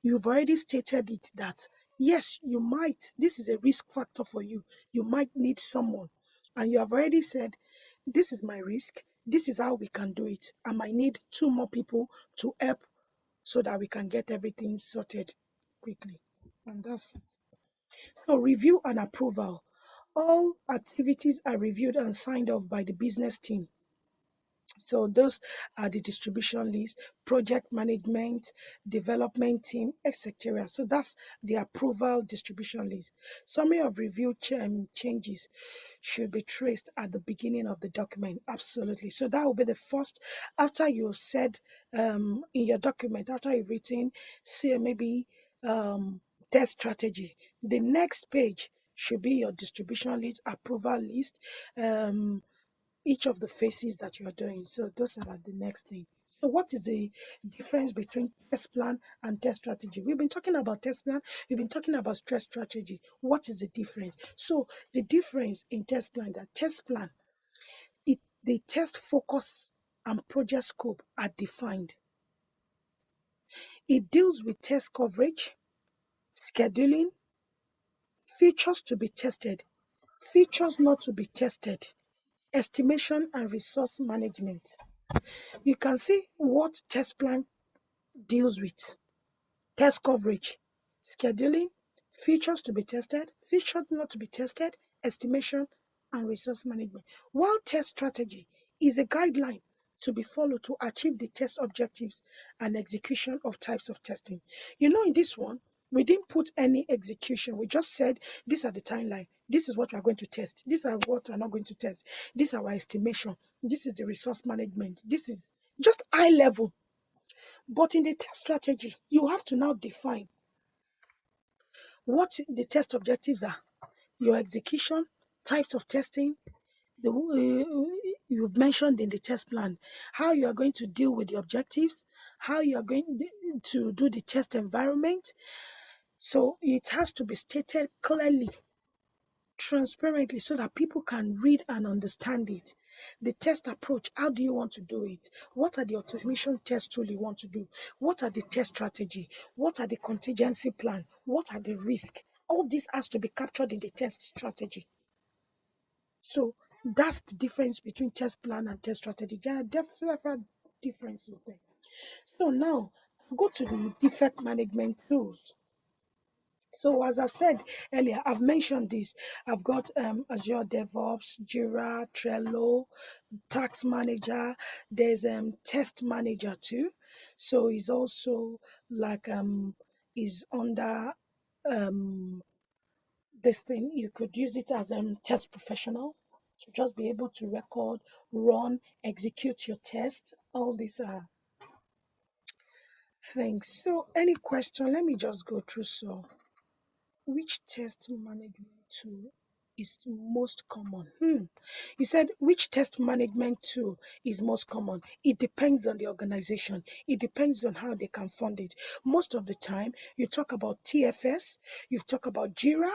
you've already stated it that yes, you might, this is a risk factor for you. You might need someone. And you have already said, this is my risk. This is how we can do it. I might need two more people to help so that we can get everything sorted quickly. And that's it. So review and approval. All activities are reviewed and signed off by the business team. So those are the distribution list, project management, development team, etc. So that's the approval distribution list. Summary of review changes should be traced at the beginning of the document. Absolutely. So that will be the first after you've said in your document, after you've written, say maybe um, test strategy. The next page should be your distribution list, approval list. Each of the phases that you are doing. So those are the next thing. So what is the difference between test plan and test strategy? We've been talking about test plan, we've been talking about stress strategy. What is the difference? So the difference in test plan, that test plan, the test focus and project scope are defined. It deals with test coverage, scheduling, features to be tested, features not to be tested, estimation and resource management. You can see what test plan deals with: test coverage, scheduling, features to be tested, features not to be tested, estimation, and resource management. While test strategy is a guideline to be followed to achieve the test objectives and execution of types of testing. You know, in this one, we didn't put any execution. We just said, these are the timeline. This is what we are going to test. These are what we are not going to test. This is our estimation. This is the resource management. This is just high level. But in the test strategy, you have to now define what the test objectives are, your execution, types of testing, you've mentioned in the test plan, how you are going to deal with the objectives, how you are going to do the test environment. So it has to be stated clearly, transparently, so that people can read and understand it. The test approach, how do you want to do it? What are the automation test tool you want to do? What are the test strategy? What are the contingency plan? What are the risk? All this has to be captured in the test strategy. So that's the difference between test plan and test strategy. There are definitely differences there. So now go to the defect management tools. So as I've said earlier, I've mentioned this. I've got Azure DevOps, Jira, Trello, Task Manager. There's Test Manager too. So it's also like is under um this thing. You could use it as test professional to just be able to record, run, execute your test. All these are things. So any question? Let me just go through. So which test management tool is most common? You said which test management tool is most common? It depends on the organization. It depends on how they can fund it. Most of the time, you talk about TFS, you talk about Jira.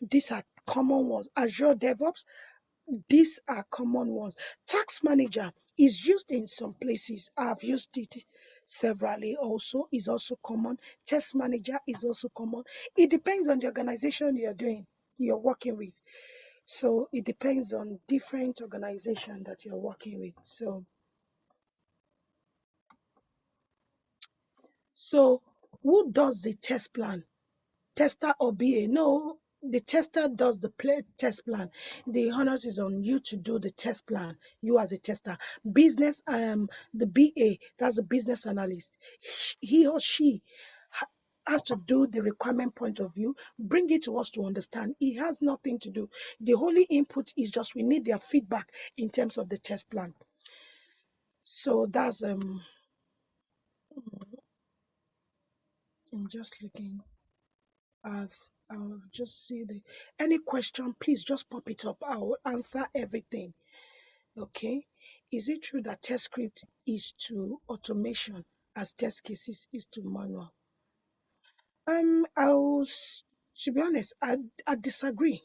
These are common ones. Azure DevOps, these are common ones. Tax Manager is used in some places. I've used it severally also, is also common. Test Manager is also common. It depends on the organization you're working with. So it depends on different organization that you're working with. So who does the test plan? Tester or BA? No, the tester does the test plan. The honors is on you to do the test plan. You as a tester, business, the BA, that's a business analyst. He or she has to do the requirement point of view, bring it to us to understand. It has nothing to do. The only input is just we need their feedback in terms of the test plan. So that's I'm just looking. I'll just see the any question, please just pop it up. I'll answer everything. Okay. Is it true that test script is to automation as test cases is to manual? To be honest, I disagree,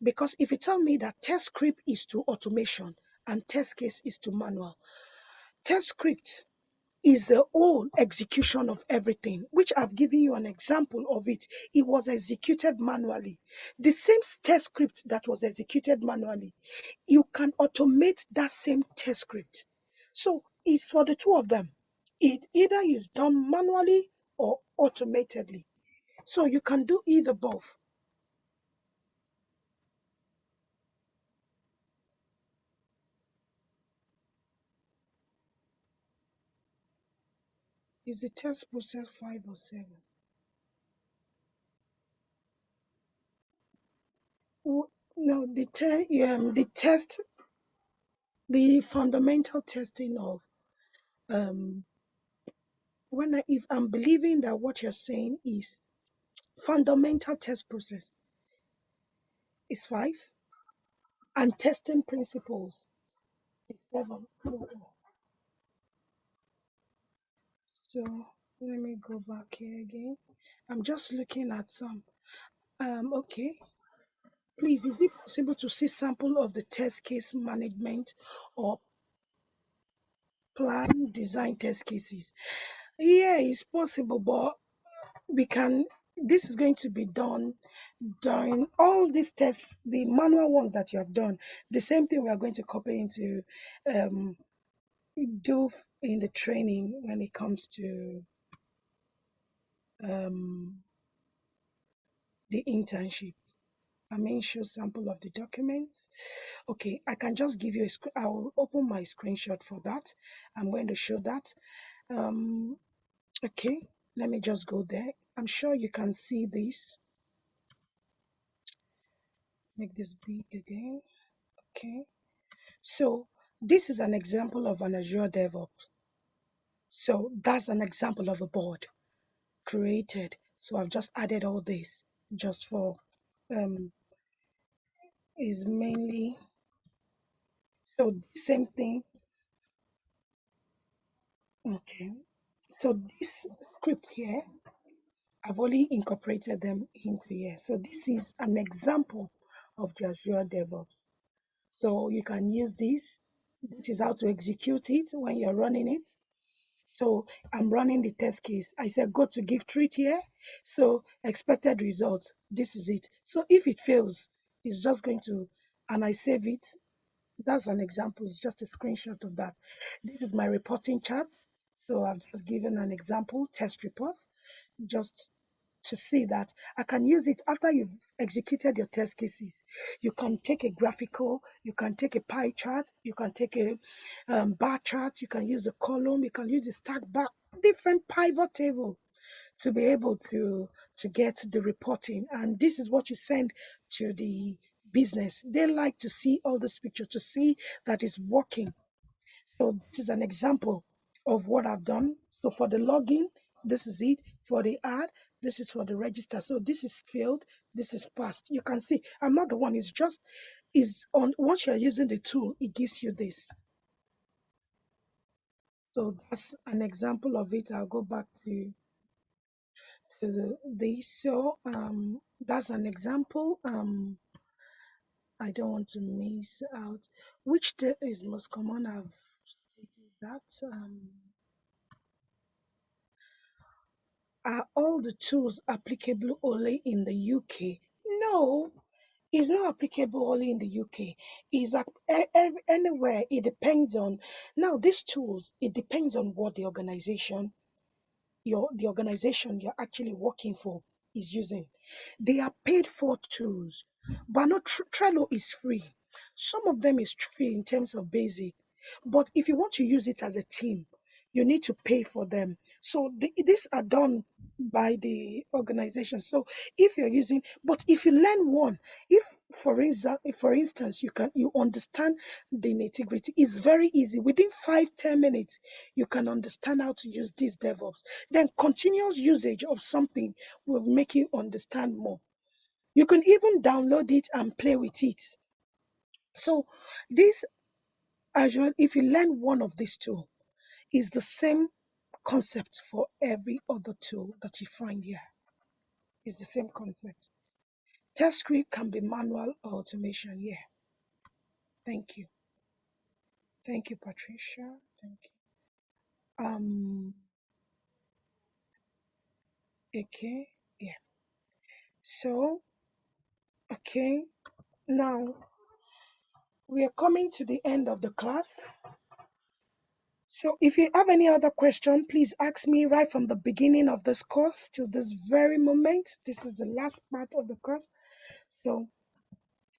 because if you tell me that test script is to automation and test case is to manual, test script is the whole execution of everything, which I've given you an example of it. It was executed manually. The same test script that was executed manually, you can automate that same test script. So it's for the two of them. It either is done manually or automatedly. So you can do either both. Is the test process 5 or 7? No, the test, the fundamental testing of um if I'm believing that what you're saying is fundamental test process is 5 and testing principles is 7. So let me go back here again. I'm just looking at some. Okay. Please, is it possible to see sample of the test case management or plan design test cases? Yeah, it's possible, but we can. This is going to be done during all these tests, the manual ones that you have done. The same thing we are going to copy into um, in the training when it comes to um, the internship. I mean, show sample of the documents. Okay, I can just give you I'll open my screenshot for that. I'm going to show that. Um, okay, let me just go there. I'm sure you can see this. Make this big again. Okay, so this is an example of an Azure DevOps. So that's an example of a board created. So I've just added all this just for um is mainly so same thing. Okay, so this script here, I've only incorporated them into here. So this is an example of the Azure DevOps. So you can use this. This is how to execute it when you're running it. So I'm running the test case. I said go to give treat here. So expected results. This is it. So if it fails, it's just going to, and I save it. That's an example. It's just a screenshot of that. This is my reporting chart. So I've just given an example test report just to see that I can use it after you've executed your test cases. You can take a graphical, you can take a pie chart, you can take a bar chart, you can use a column, you can use a stack bar, different pivot table to be able to get the reporting. And this is what you send to the business. They like to see all this picture to see that it's working. So this is an example of what I've done. So for the login, this is it. For the ad, this is for the register. So this is failed. This is passed. You can see I'm not the one. It's just is on once you're using the tool, it gives you this. So that's an example of it. I'll go back to this. So that's an example. I don't want to miss out. Which is most common? I've stated that. Are all the tools applicable only in the UK? No, it's not applicable only in the UK. It's anywhere. It depends on now these tools. It depends on what the organization you're actually working for is using. They are paid for tools, but not Trello is free. Some of them is free in terms of basic, but if you want to use it as a team, you need to pay for them. So these are done by the organization. So if you're using, but if you learn one, if for instance, you understand the nitty gritty, it's very easy. Within 5-10 minutes, you can understand how to use this DevOps. Then continuous usage of something will make you understand more. You can even download it and play with it. So this Azure, if you learn one of these two, is the same concept for every other tool that you find here. It's the same concept. Test script can be manual or automation. Yeah. Thank you. Thank you, Patricia. Thank you. Okay. Yeah. So, okay. Now we are coming to the end of the class. So if you have any other question, please ask me right from the beginning of this course till this very moment. This is the last part of the course. So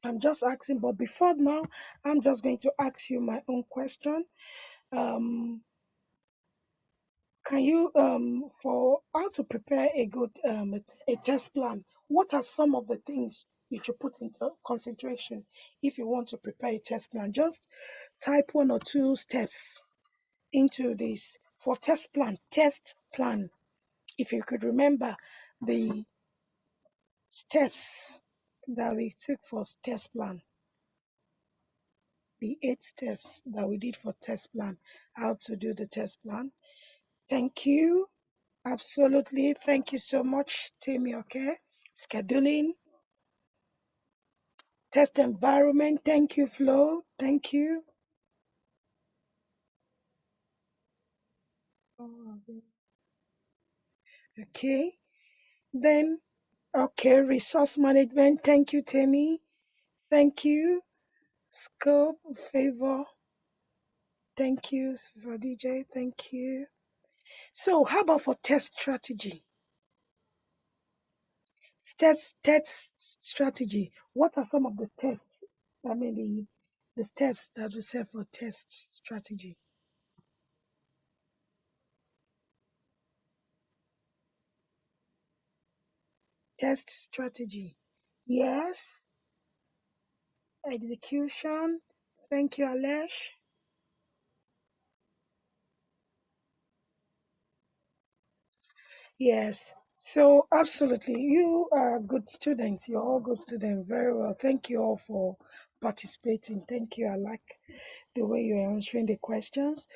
I'm just asking, but before now, I'm just going to ask you my own question. Um, Can you, for how to prepare a good a test plan, what are some of the things you should put into consideration if you want to prepare a test plan? Just type one or two steps into this for test plan. Test plan. If you could remember the steps that we took for test plan, the 8 steps that we did for test plan, how to do the test plan. Thank you. Absolutely. Thank you so much, Timmy. Okay. Scheduling, test environment. Thank you, Flo. Thank you. Okay. Then, okay, resource management. Thank you, Timmy. Thank you. Scope, favor. Thank you for DJ. Thank you. So, how about for test strategy? Test strategy. What are some of the tests? I mean, the steps that we set for test strategy. Test strategy. Yes. Execution. Thank you, Alesh. Yes. So, absolutely. You are good students. You're all good students. Very well. Thank you all for participating. Thank you. I like the way you're answering the questions.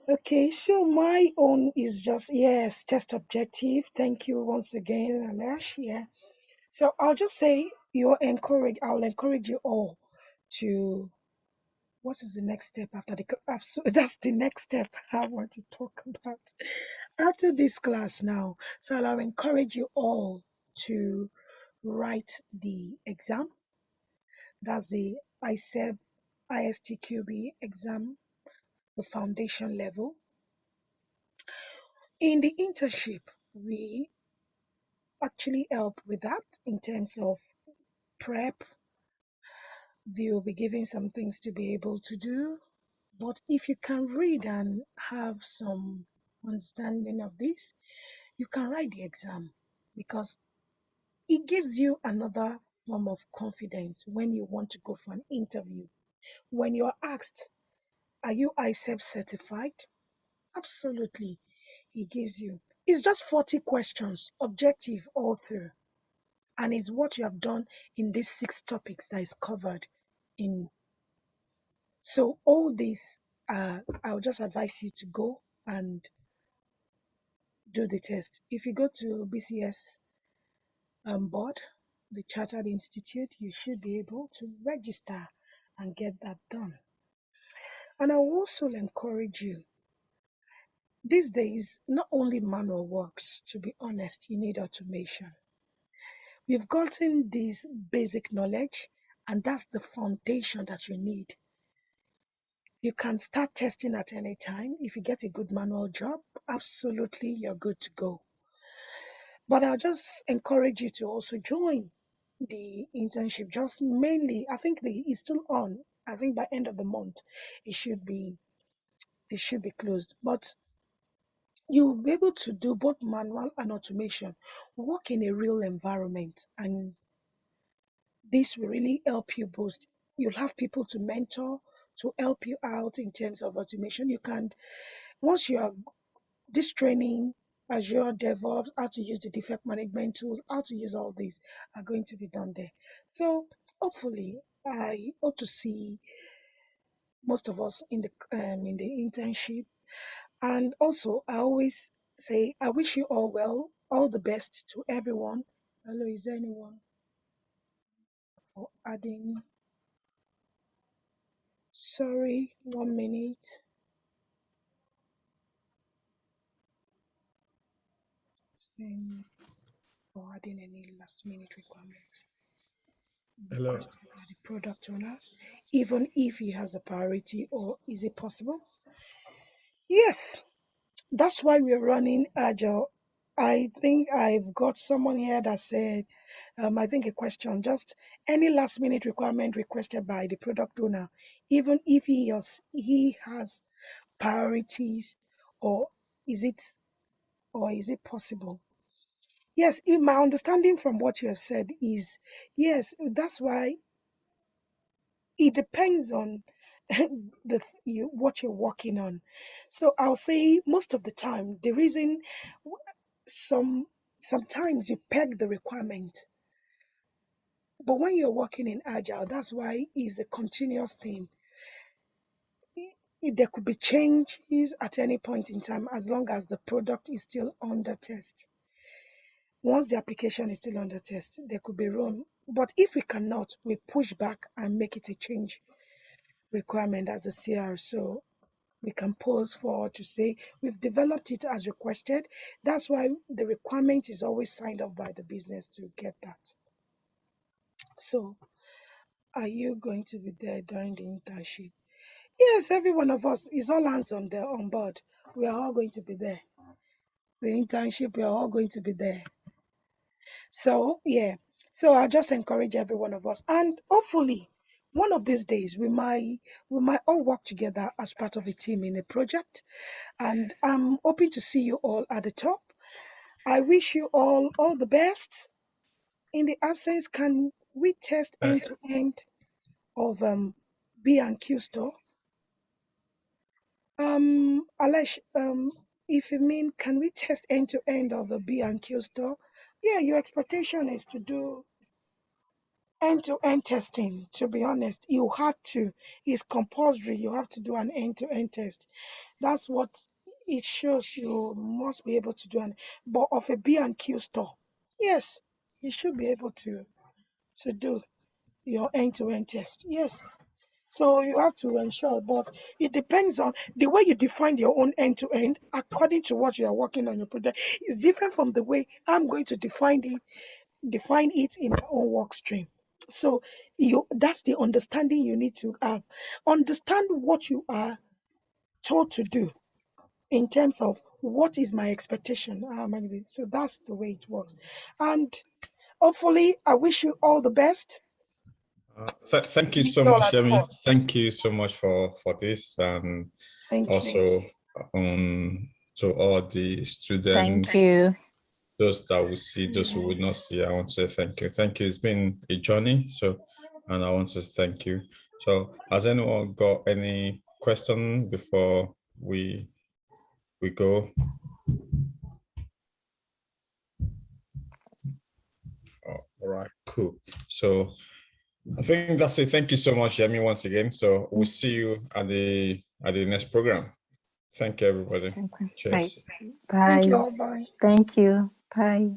Okay. So, my own is just, yes, test objective. Thank you once again, Alesh. Yeah. So, I'll just say I'll encourage you all to what is the next step after the so that's the next step I want to talk about after this class now. So I'll encourage you all to write the exams. That's the ISEB ISTQB exam, the foundation level. In the internship, we actually help with that in terms of prep. They will be giving some things to be able to do. But if you can read and have some understanding of this, you can write the exam because it gives you another form of confidence when you want to go for an interview. When you're asked, are you ICEP certified? Absolutely. It gives you. It's just 40 questions, objective all through. And it's what you have done in these 6 topics that is covered in. So all this, I'll just advise you to go and do the test. If you go to BCS board, the Chartered Institute, you should be able to register and get that done. And I will also encourage you. These days, not only manual works, to be honest, you need automation. We've gotten this basic knowledge, and that's the foundation that you need. You can start testing at any time. If you get a good manual job, absolutely, you're good to go. But I'll just encourage you to also join the internship. Just mainly, I think it's still on. I think by end of the month, it should be it should be closed. But you'll be able to do both manual and automation. Work in a real environment, and this will really help you boost. You'll have people to mentor to help you out in terms of automation. You can once you are this training, Azure DevOps, how to use the defect management tools, how to use all these are going to be done there. So hopefully, I hope to see most of us in the internship. And also, I always say I wish you all well, all the best to everyone. Hello, is there anyone for adding? Sorry, 1 minute. Saying for adding any last minute requirement Hello. requested by the product owner, even if he has a priority, or is it possible? Yes, that's why we're running Agile. I think I've got someone here that said, I think a question, just any last minute requirement requested by the product owner, even if he has priorities or Is it, or is it possible? Yes, in my understanding from what you have said is, yes, that's why it depends on what you're working on. So I'll say most of the time, the reason some sometimes you peg the requirement, but when you're working in agile, that's why it's a continuous thing. There could be changes at any point in time as long as the product is still under test. Once the application is still under test, there could be room. But if we cannot, we push back and make it a change requirement as a CR. So we can pause forward to say we've developed it as requested. That's why the requirement is always signed off by the business to get that. So are you going to be there during the internship? Yes, every one of us is all hands on board. We are all going to be there. The internship, we are all going to be there. So yeah. So I'll just encourage every one of us. And hopefully one of these days we might all work together as part of a team in a project. And I'm hoping to see you all at the top. I wish you all the best. In the absence, can we test end to end of B&Q store? Alesh, if you mean, can we test end to end of a B&Q store? Yeah, your expectation is to do end to end testing. To be honest, you have to. It's compulsory. You have to do an end to end test. That's what it shows. You must be able to do an. But of a B&Q store, yes, you should be able to do your end to end test. Yes. So you have to ensure, but it depends on the way you define your own end to end according to what you are working on your project. Is different from the way I'm going to define it in my own work stream. So that's the understanding you need to have. Understand what you are told to do in terms of what is my expectation. So that's the way it works. And hopefully I wish you all the best. Thank you so much, Yemi. Thank you so much for this, and also to all the students. Thank you. Those that will see, those who will not see, I want to say thank you. Thank you. It's been a journey. And I want to say thank you. So has anyone got any question before we go? All right, cool. So I think that's it. Thank you so much, Yemi, once again. So we'll see you at the next program. Thank you, everybody. Okay. Cheers. Bye. Thank you all. Bye. Thank you. Bye.